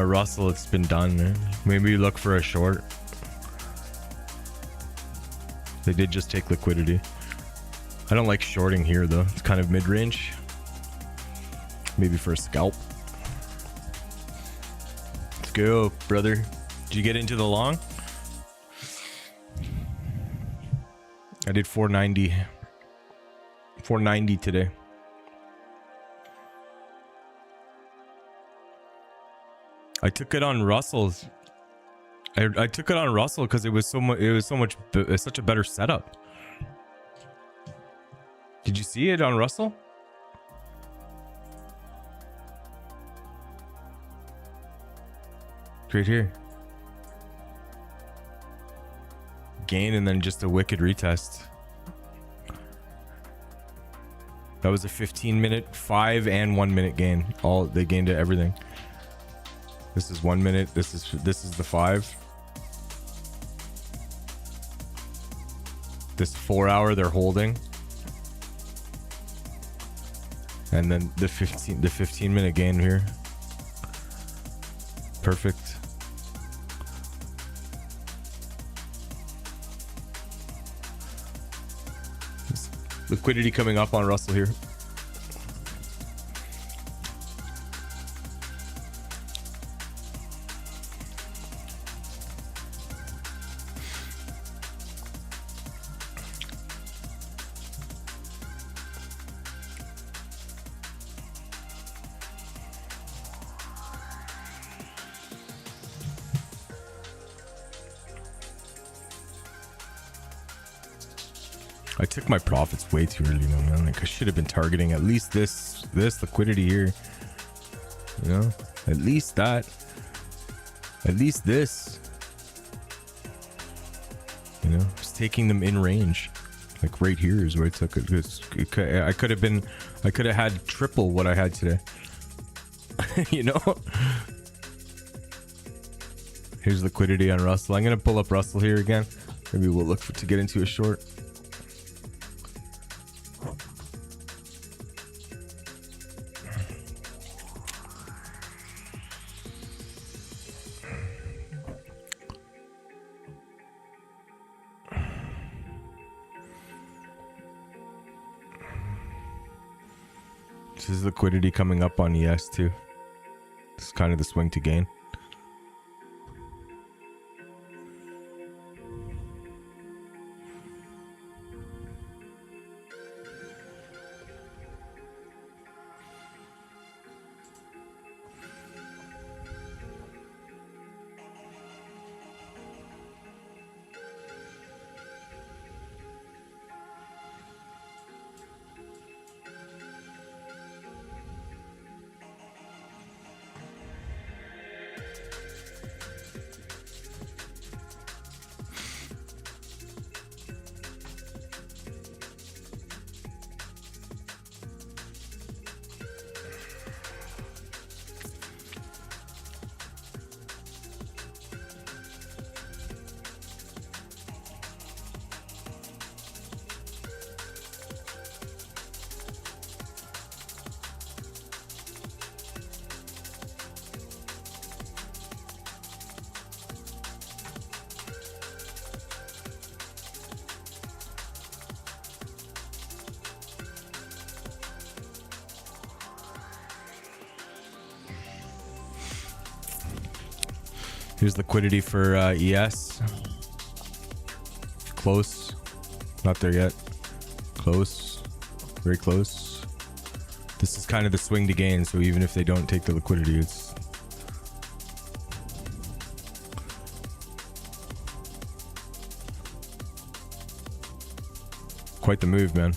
Russell. It's been done, man. Maybe look for a short. They did just take liquidity. I don't like shorting here though. It's kind of mid-range. Maybe for a scalp. Let's go, brother. Did you get into the long? I did 490 today. I took it on Russell's. I took it on Russell because it was such a better setup. Did you see it on Russell? Right here. Gain and then just a wicked retest. That was a 15-minute, 5 and 1 minute gain. All they gained everything. This is 1 minute. This is the 5. This 4 hour they're holding. And then the 15 minute gain here. Perfect. Liquidity coming up on Russell here. I took my profits way too early, though, man. Like, I should have been targeting at least this liquidity here. You know, at least that. At least this. You know, just taking them in range. Like right here is where I took it. I could have had triple what I had today. You know. Here's liquidity on Russell. I'm gonna pull up Russell here again. Maybe we'll look to get into a short. This is liquidity coming up on ES too. This is kind of the swing to gain. Here's liquidity for ES. Close. Not there yet. Close. Very close. This is kind of the swing to gain, so even if they don't take the liquidity, it's quite the move, man.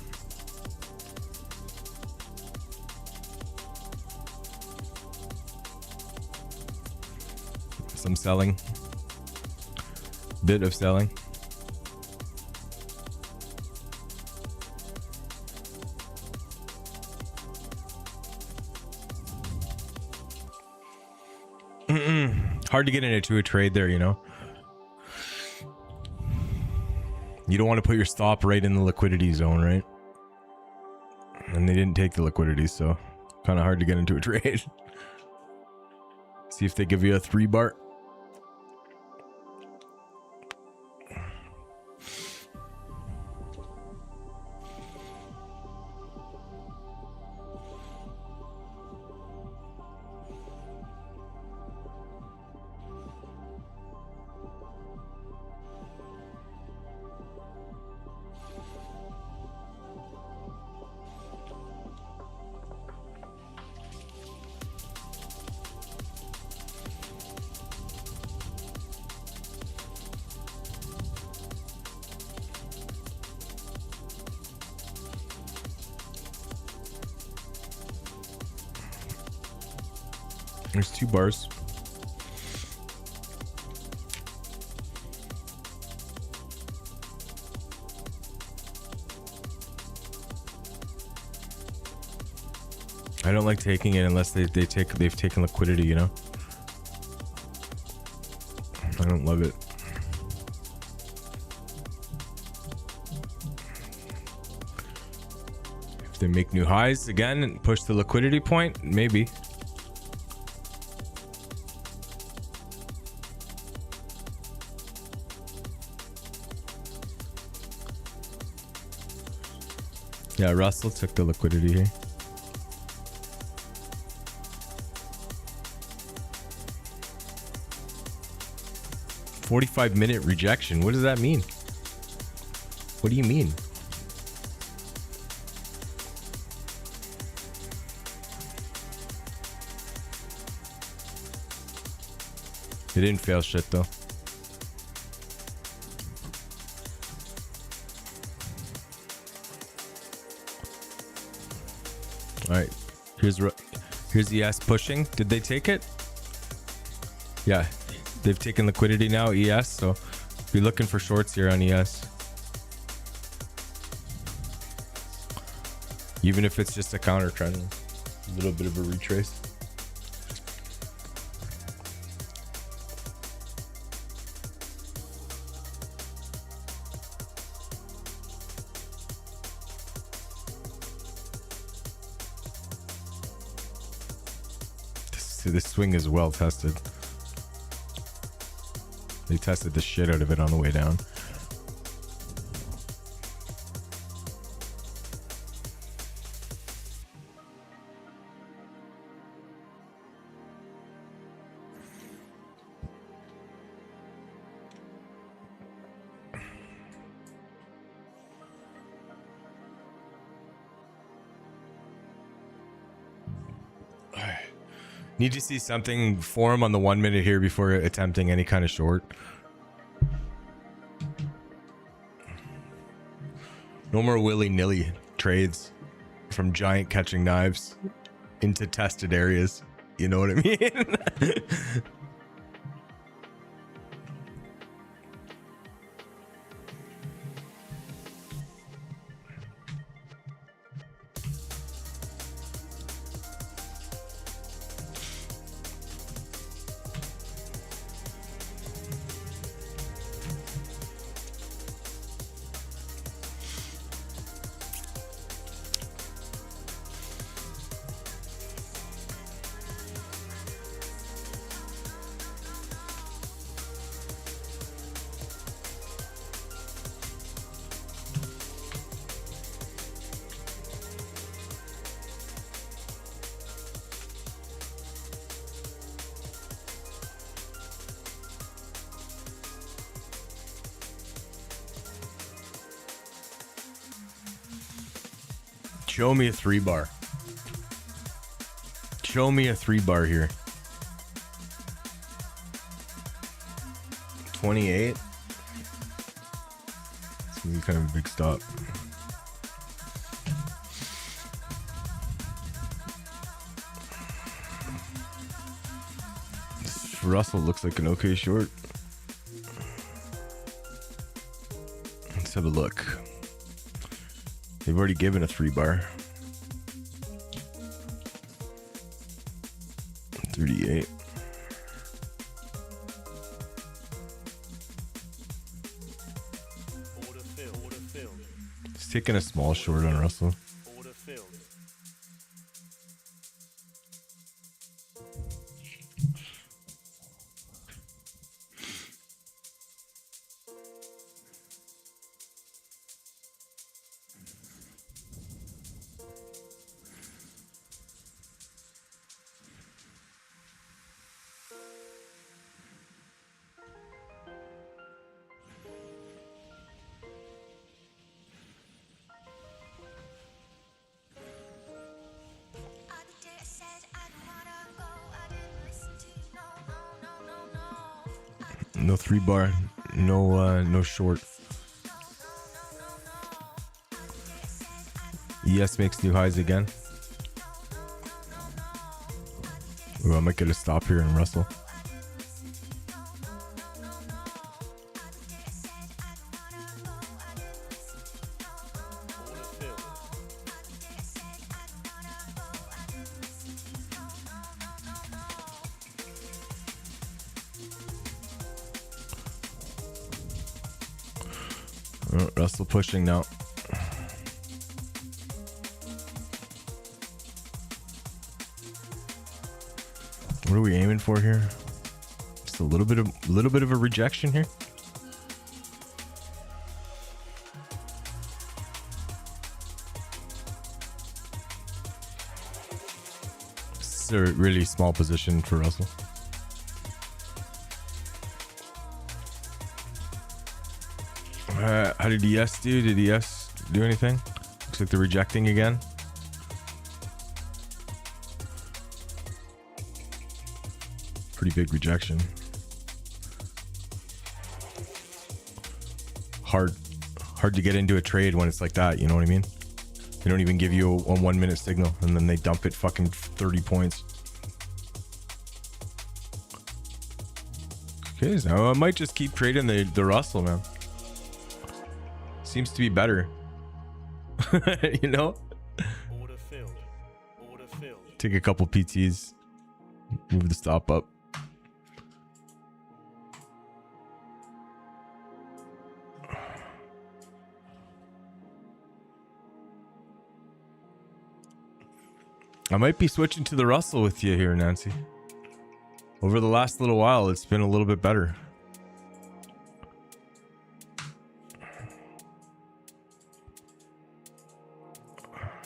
Some selling. Bit of selling. Hard to get into a trade there, you know. You don't want to put your stop right in the liquidity zone, right? And they didn't take the liquidity, so kind of hard to get into a trade. See if they give you a 3-bar. There's 2 bars. I don't like taking it unless they've taken liquidity, you know. I don't love it. If they make new highs again and push the liquidity point, maybe. Yeah, Russell took the liquidity here. "45-minute rejection." What does that mean? What do you mean? It didn't fail shit though. All right, here's ES pushing. Did they take it? Yeah, they've taken liquidity now, ES. So be looking for shorts here on ES. Even if it's just a counter trend, a little bit of a retrace. This swing is well tested. They tested the shit out of it on the way down. Need to see something for him on the 1 minute here before attempting any kind of short. No more willy-nilly trades from giant catching knives into tested areas. You know what I mean? Show me a 3-bar. Show me a 3-bar here. 28. It's gonna be kind of a big stop. This Russell looks like an okay short. Let's have a look. They've already given a 3-bar. 38. Order filled. Order filled. He's taking a small short on Russell. Order filled. Other day I said I don't wanna go. I didn't listen to you. No, no, no, no, no. Other day No 3-bar. No short. ES makes new highs again. Ooh, I might get a stop here in Russell. Order filled. Oh, Russell pushing now. What are we aiming for here? Just a little bit of a rejection here. This is a really small position for Russell. How did ES do? Did ES do anything? Looks like they're rejecting again. Pretty big rejection. Hard to get into a trade when it's like that, you know what I mean? They don't even give you a 1 minute signal and then they dump it fucking 30 points. Okay, so I might just keep trading the Russell, man. Seems to be better. You know? Order filled. Order filled. Take a couple PTs. Move the stop up. I might be switching to the Russell with you here, Nancy. Over the last little while, it's been a little bit better.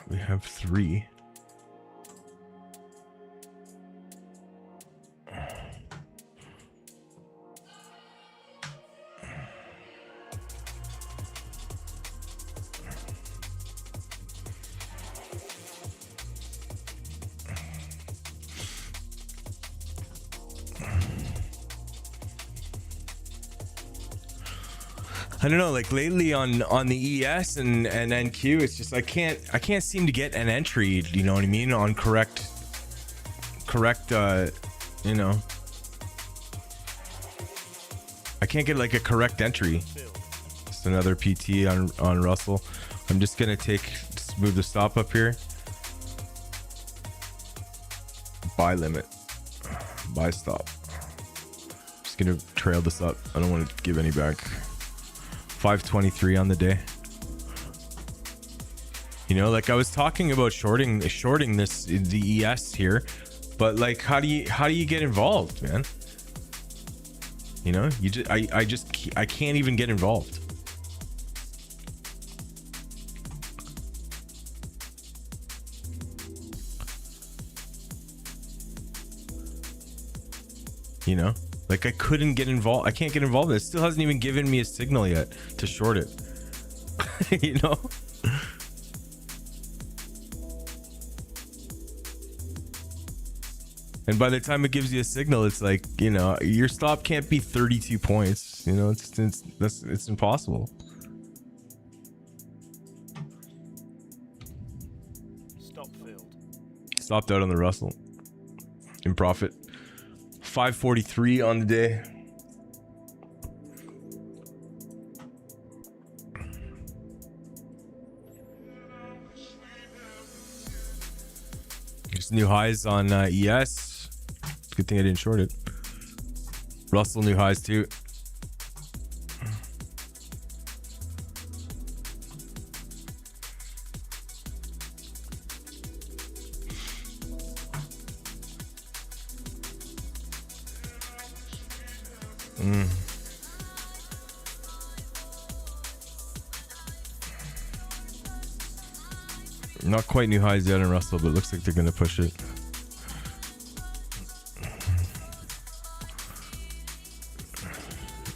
We have 3. I don't know, like lately on the ES and NQ, it's just I can't seem to get an entry, you know what I mean, on correct you know, I can't get like a correct entry. Just another PT on Russell. I'm just gonna just move the stop up here. Buy limit, buy stop. Just gonna trail this up. I don't want to give any back. 523 on the day. You know, like I was talking about shorting this the ES here, but like how do you get involved, man? You know, I can't even get involved. You know, like I couldn't get involved. I can't get involved. It still hasn't even given me a signal yet to short it. You know? And by the time it gives you a signal, it's like, you know, your stop can't be 32 points. You know, it's impossible. Stop filled. Stopped out on the Russell. In profit. 543 on the day. There's new highs on ES. Good thing I didn't short it. Russell new highs too. Not quite new highs yet in Russell, but it looks like they're going to push it.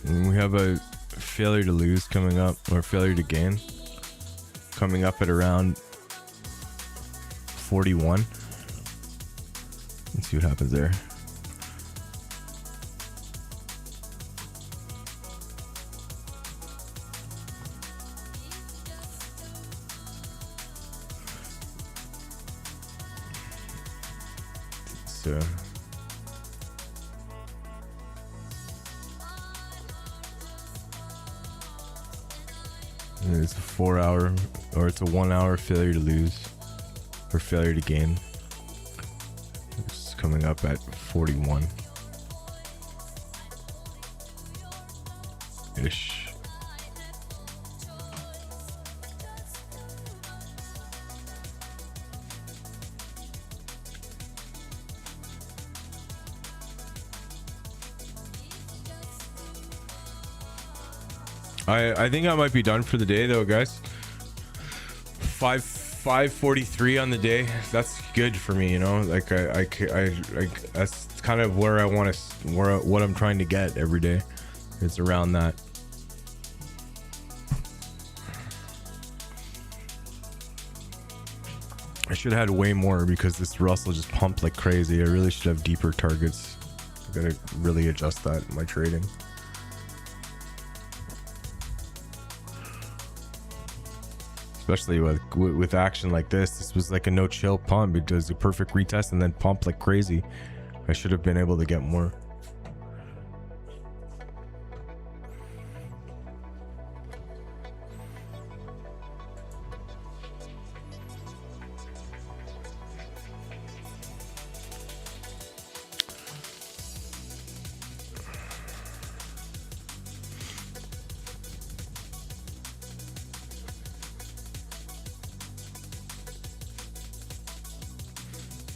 And we have a failure to lose coming up, or failure to gain coming up at around 41. Let's see what happens there. So it's a 4 hour, or it's a 1 hour failure to lose or failure to gain. It's coming up at 41 ish. I think I might be done for the day though, guys. 5:43 on the day. That's good for me, you know. Like I that's kind of where I want to, what I'm trying to get every day. It's around that. I should have had way more because this Russell just pumped like crazy. I really should have deeper targets. I gotta really adjust that in my trading. Especially with action like this. This was like a no chill pump. It does a perfect retest and then pump like crazy. I should have been able to get more.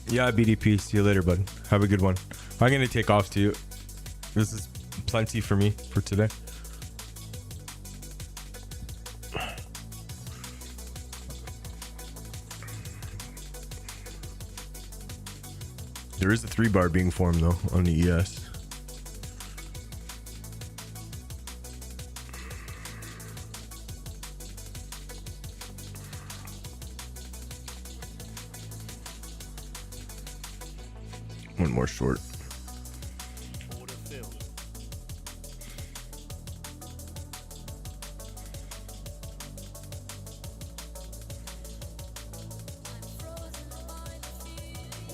Yeah, BDP. See you later, bud. Have a good one. I'm gonna take off to you. This is plenty for me for today. There is a 3-bar being formed though on the ES. One more short. Order filled.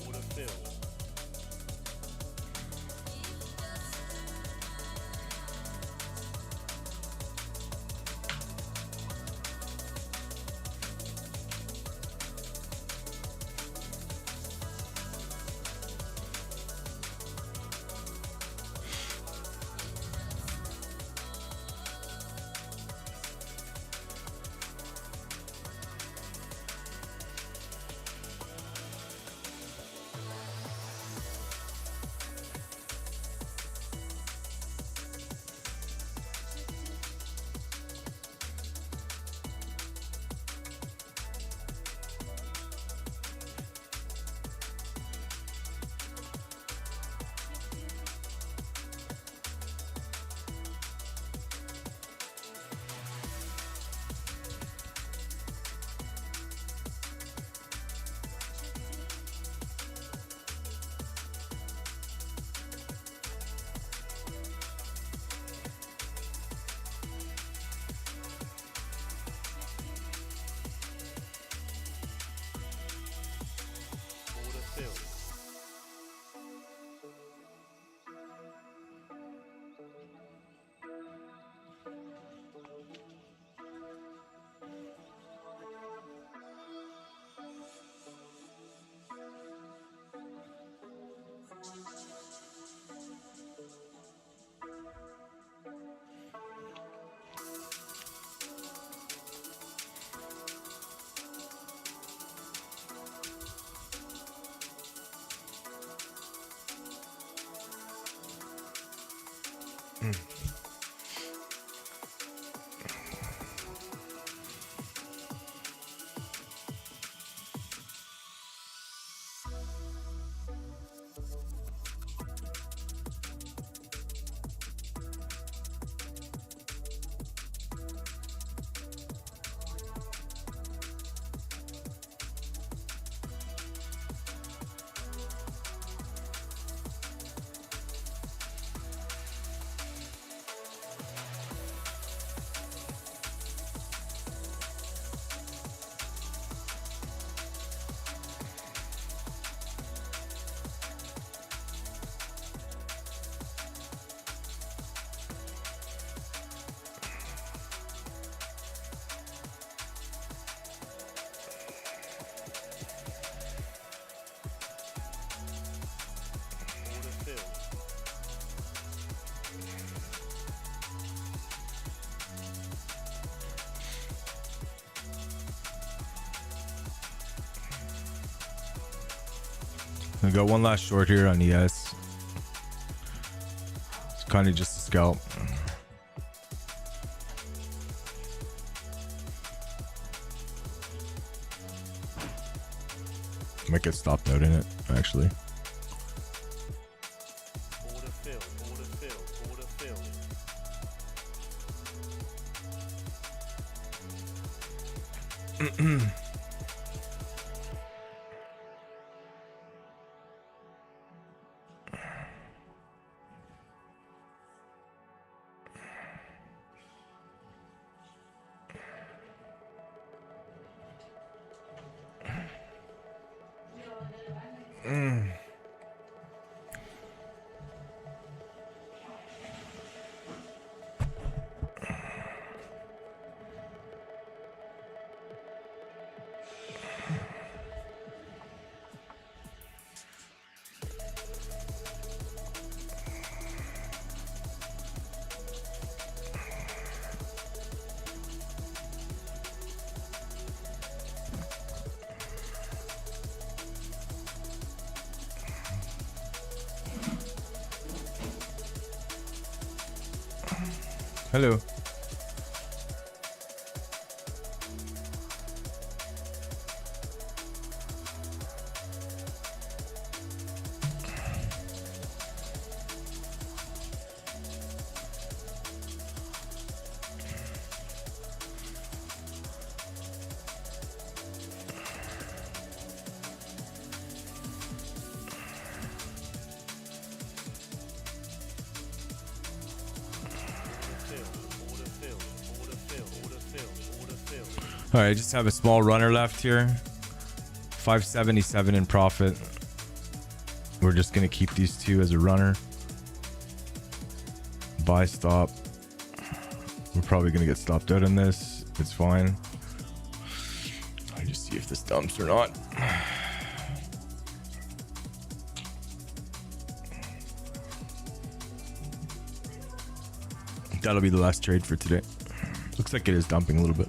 Order filled. Order filled. Order filled. I got one last short here on ES. It's kind of just a scalp. Might get stopped out in it, actually. Order filled. Order filled. Order filled. Hello. All right, I just have a small runner left here. 577 in profit. We're just going to keep these two as a runner. Buy stop. We're probably going to get stopped out in this. It's fine. I just see if this dumps or not. That'll be the last trade for today. Looks like it is dumping a little bit.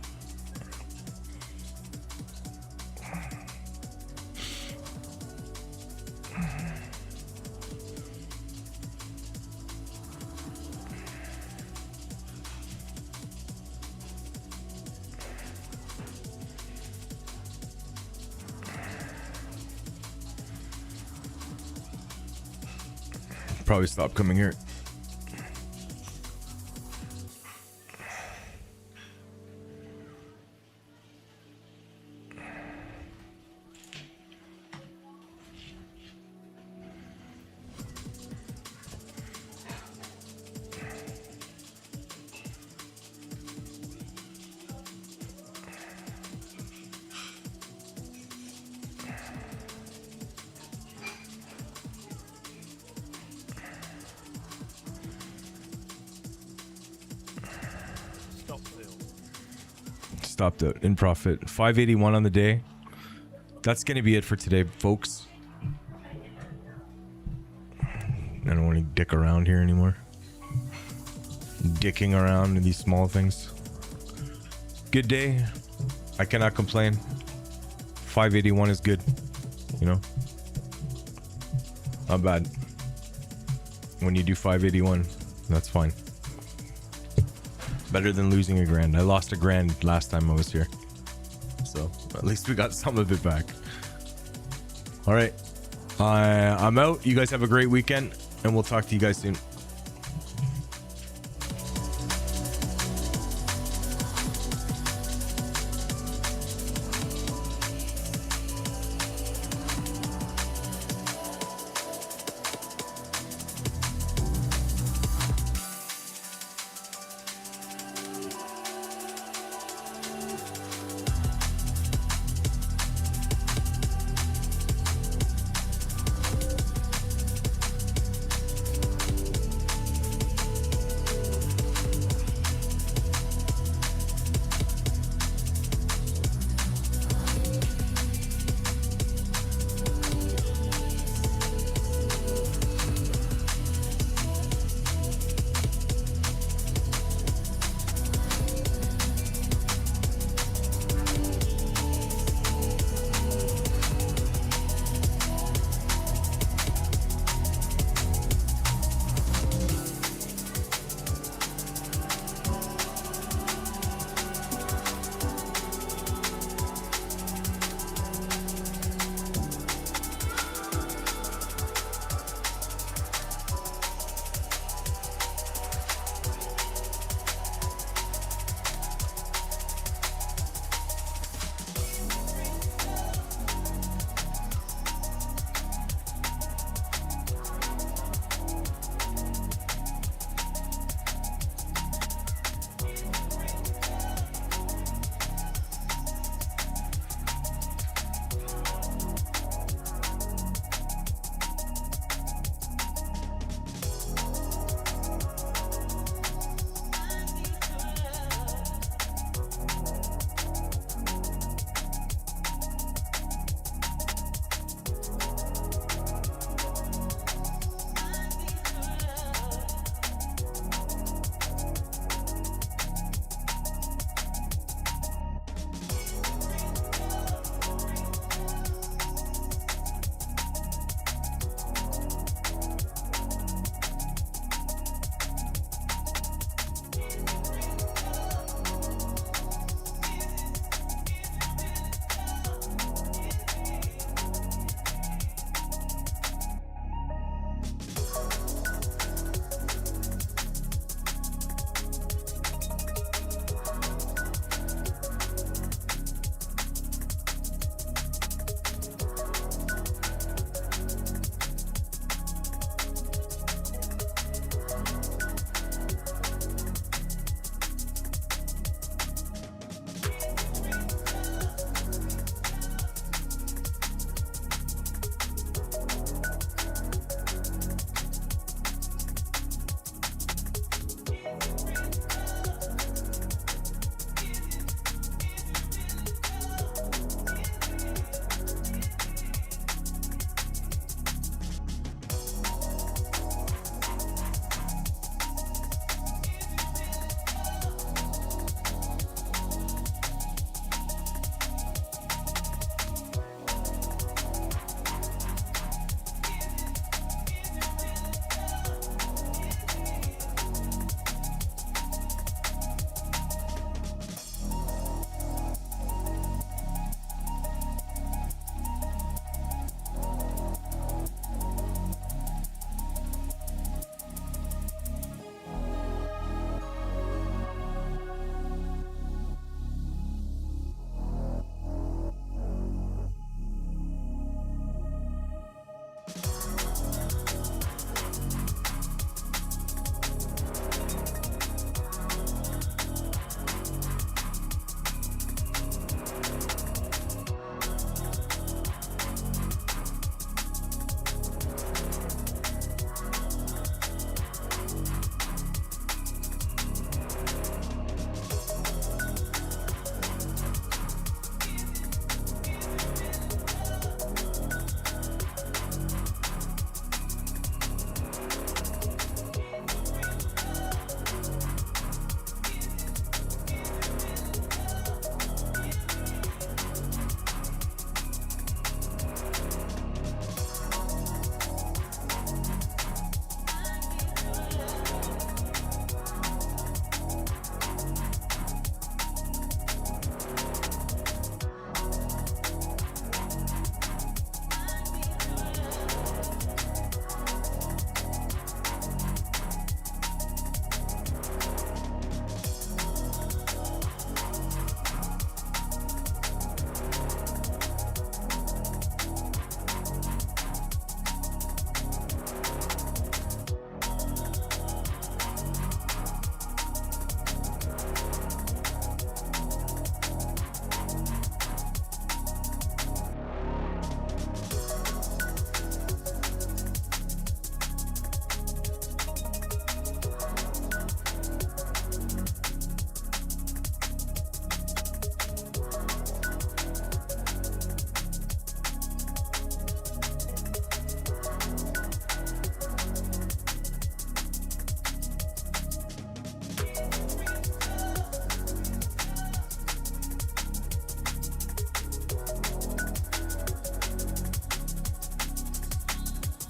Probably stop coming here. Stopped out in profit. 581 on the day. That's gonna be it for today, folks. I don't want to dick around here anymore. Dicking around in these small things. Good day. I cannot complain. 581 is good. You know, not bad. When you do 581, that's fine. Better than losing a grand. I lost a grand last time I was here. So at least we got some of it back. All right. I'm out. You guys have a great weekend and we'll talk to you guys soon.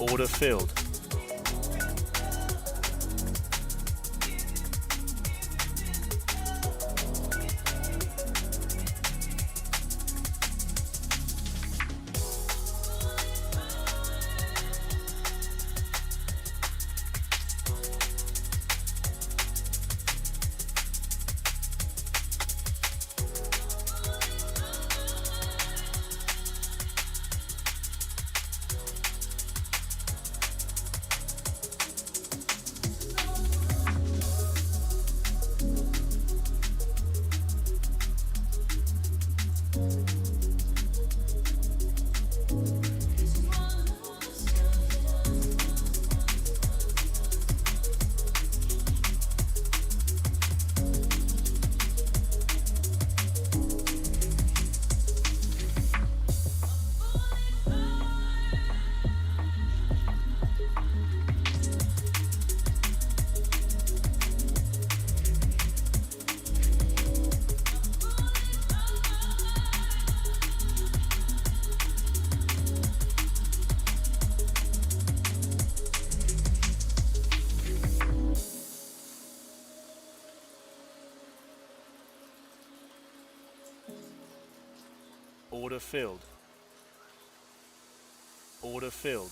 Order filled. Order filled. Order filled.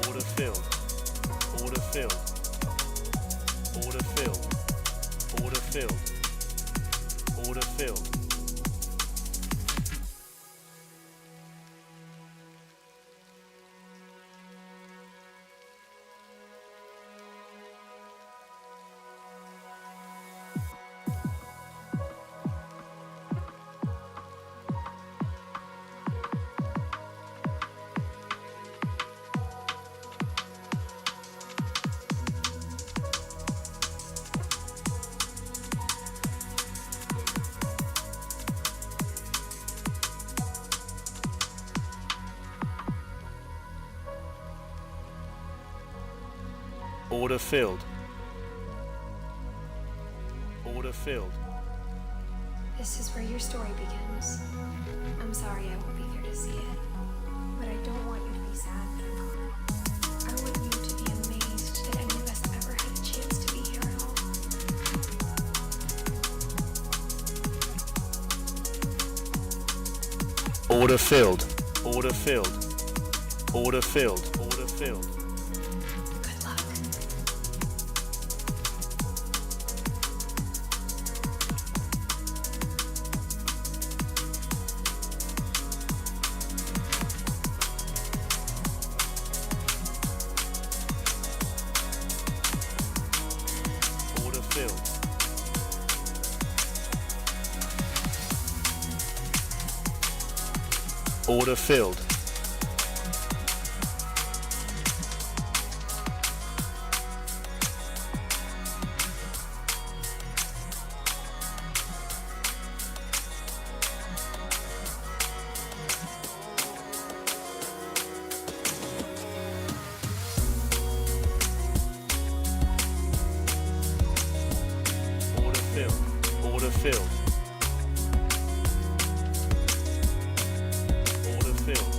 Order filled. Order filled. Order filled. Order filled. Order filled. Order filled. Order filled. This is where your story begins. I'm sorry I won't be there to see it, but I don't want you to be sad that I'm gone. I want you to be amazed that any of us ever had a chance to be here at all. Order filled. Order filled. Order filled. Order filled. Good luck. Order filled. Order filled. Order filled. Order filled. Order filled.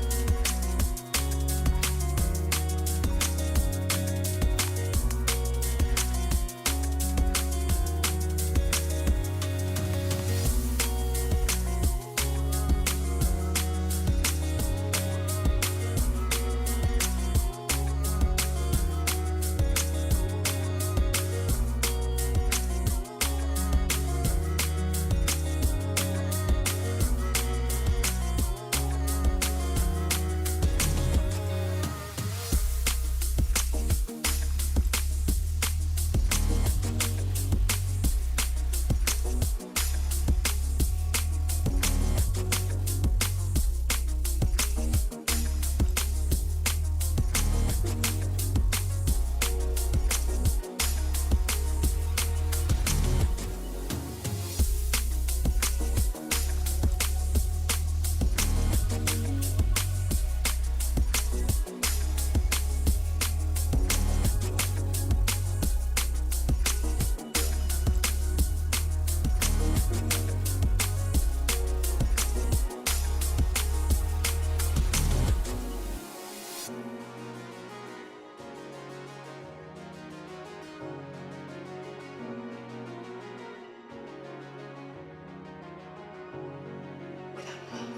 Without love,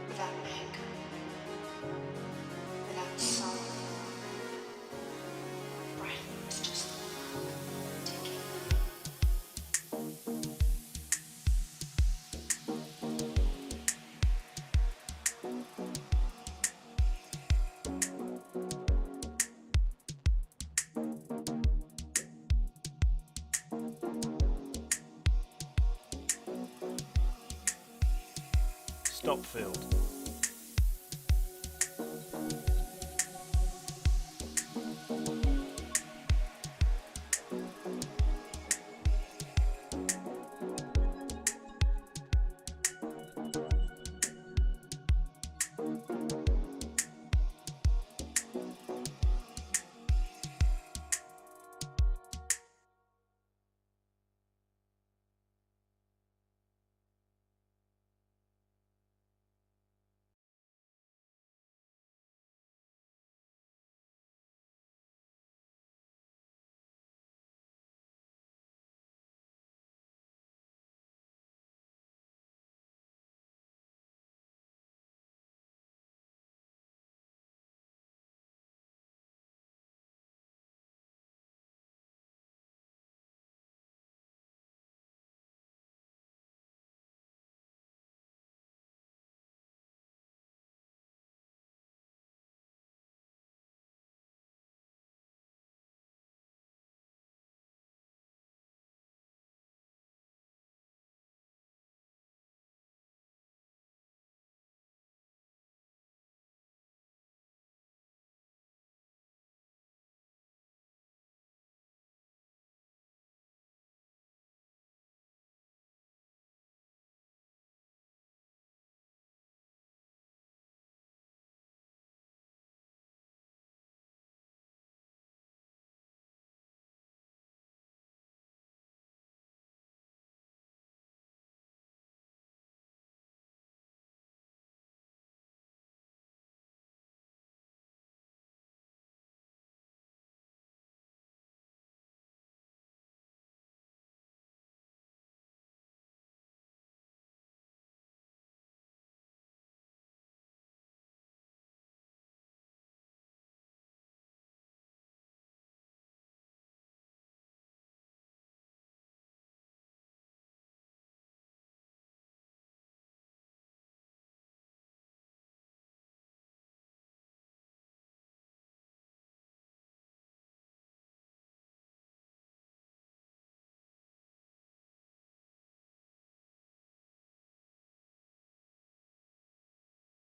without anger, without sorrow, breath is just ticking. Stop filled.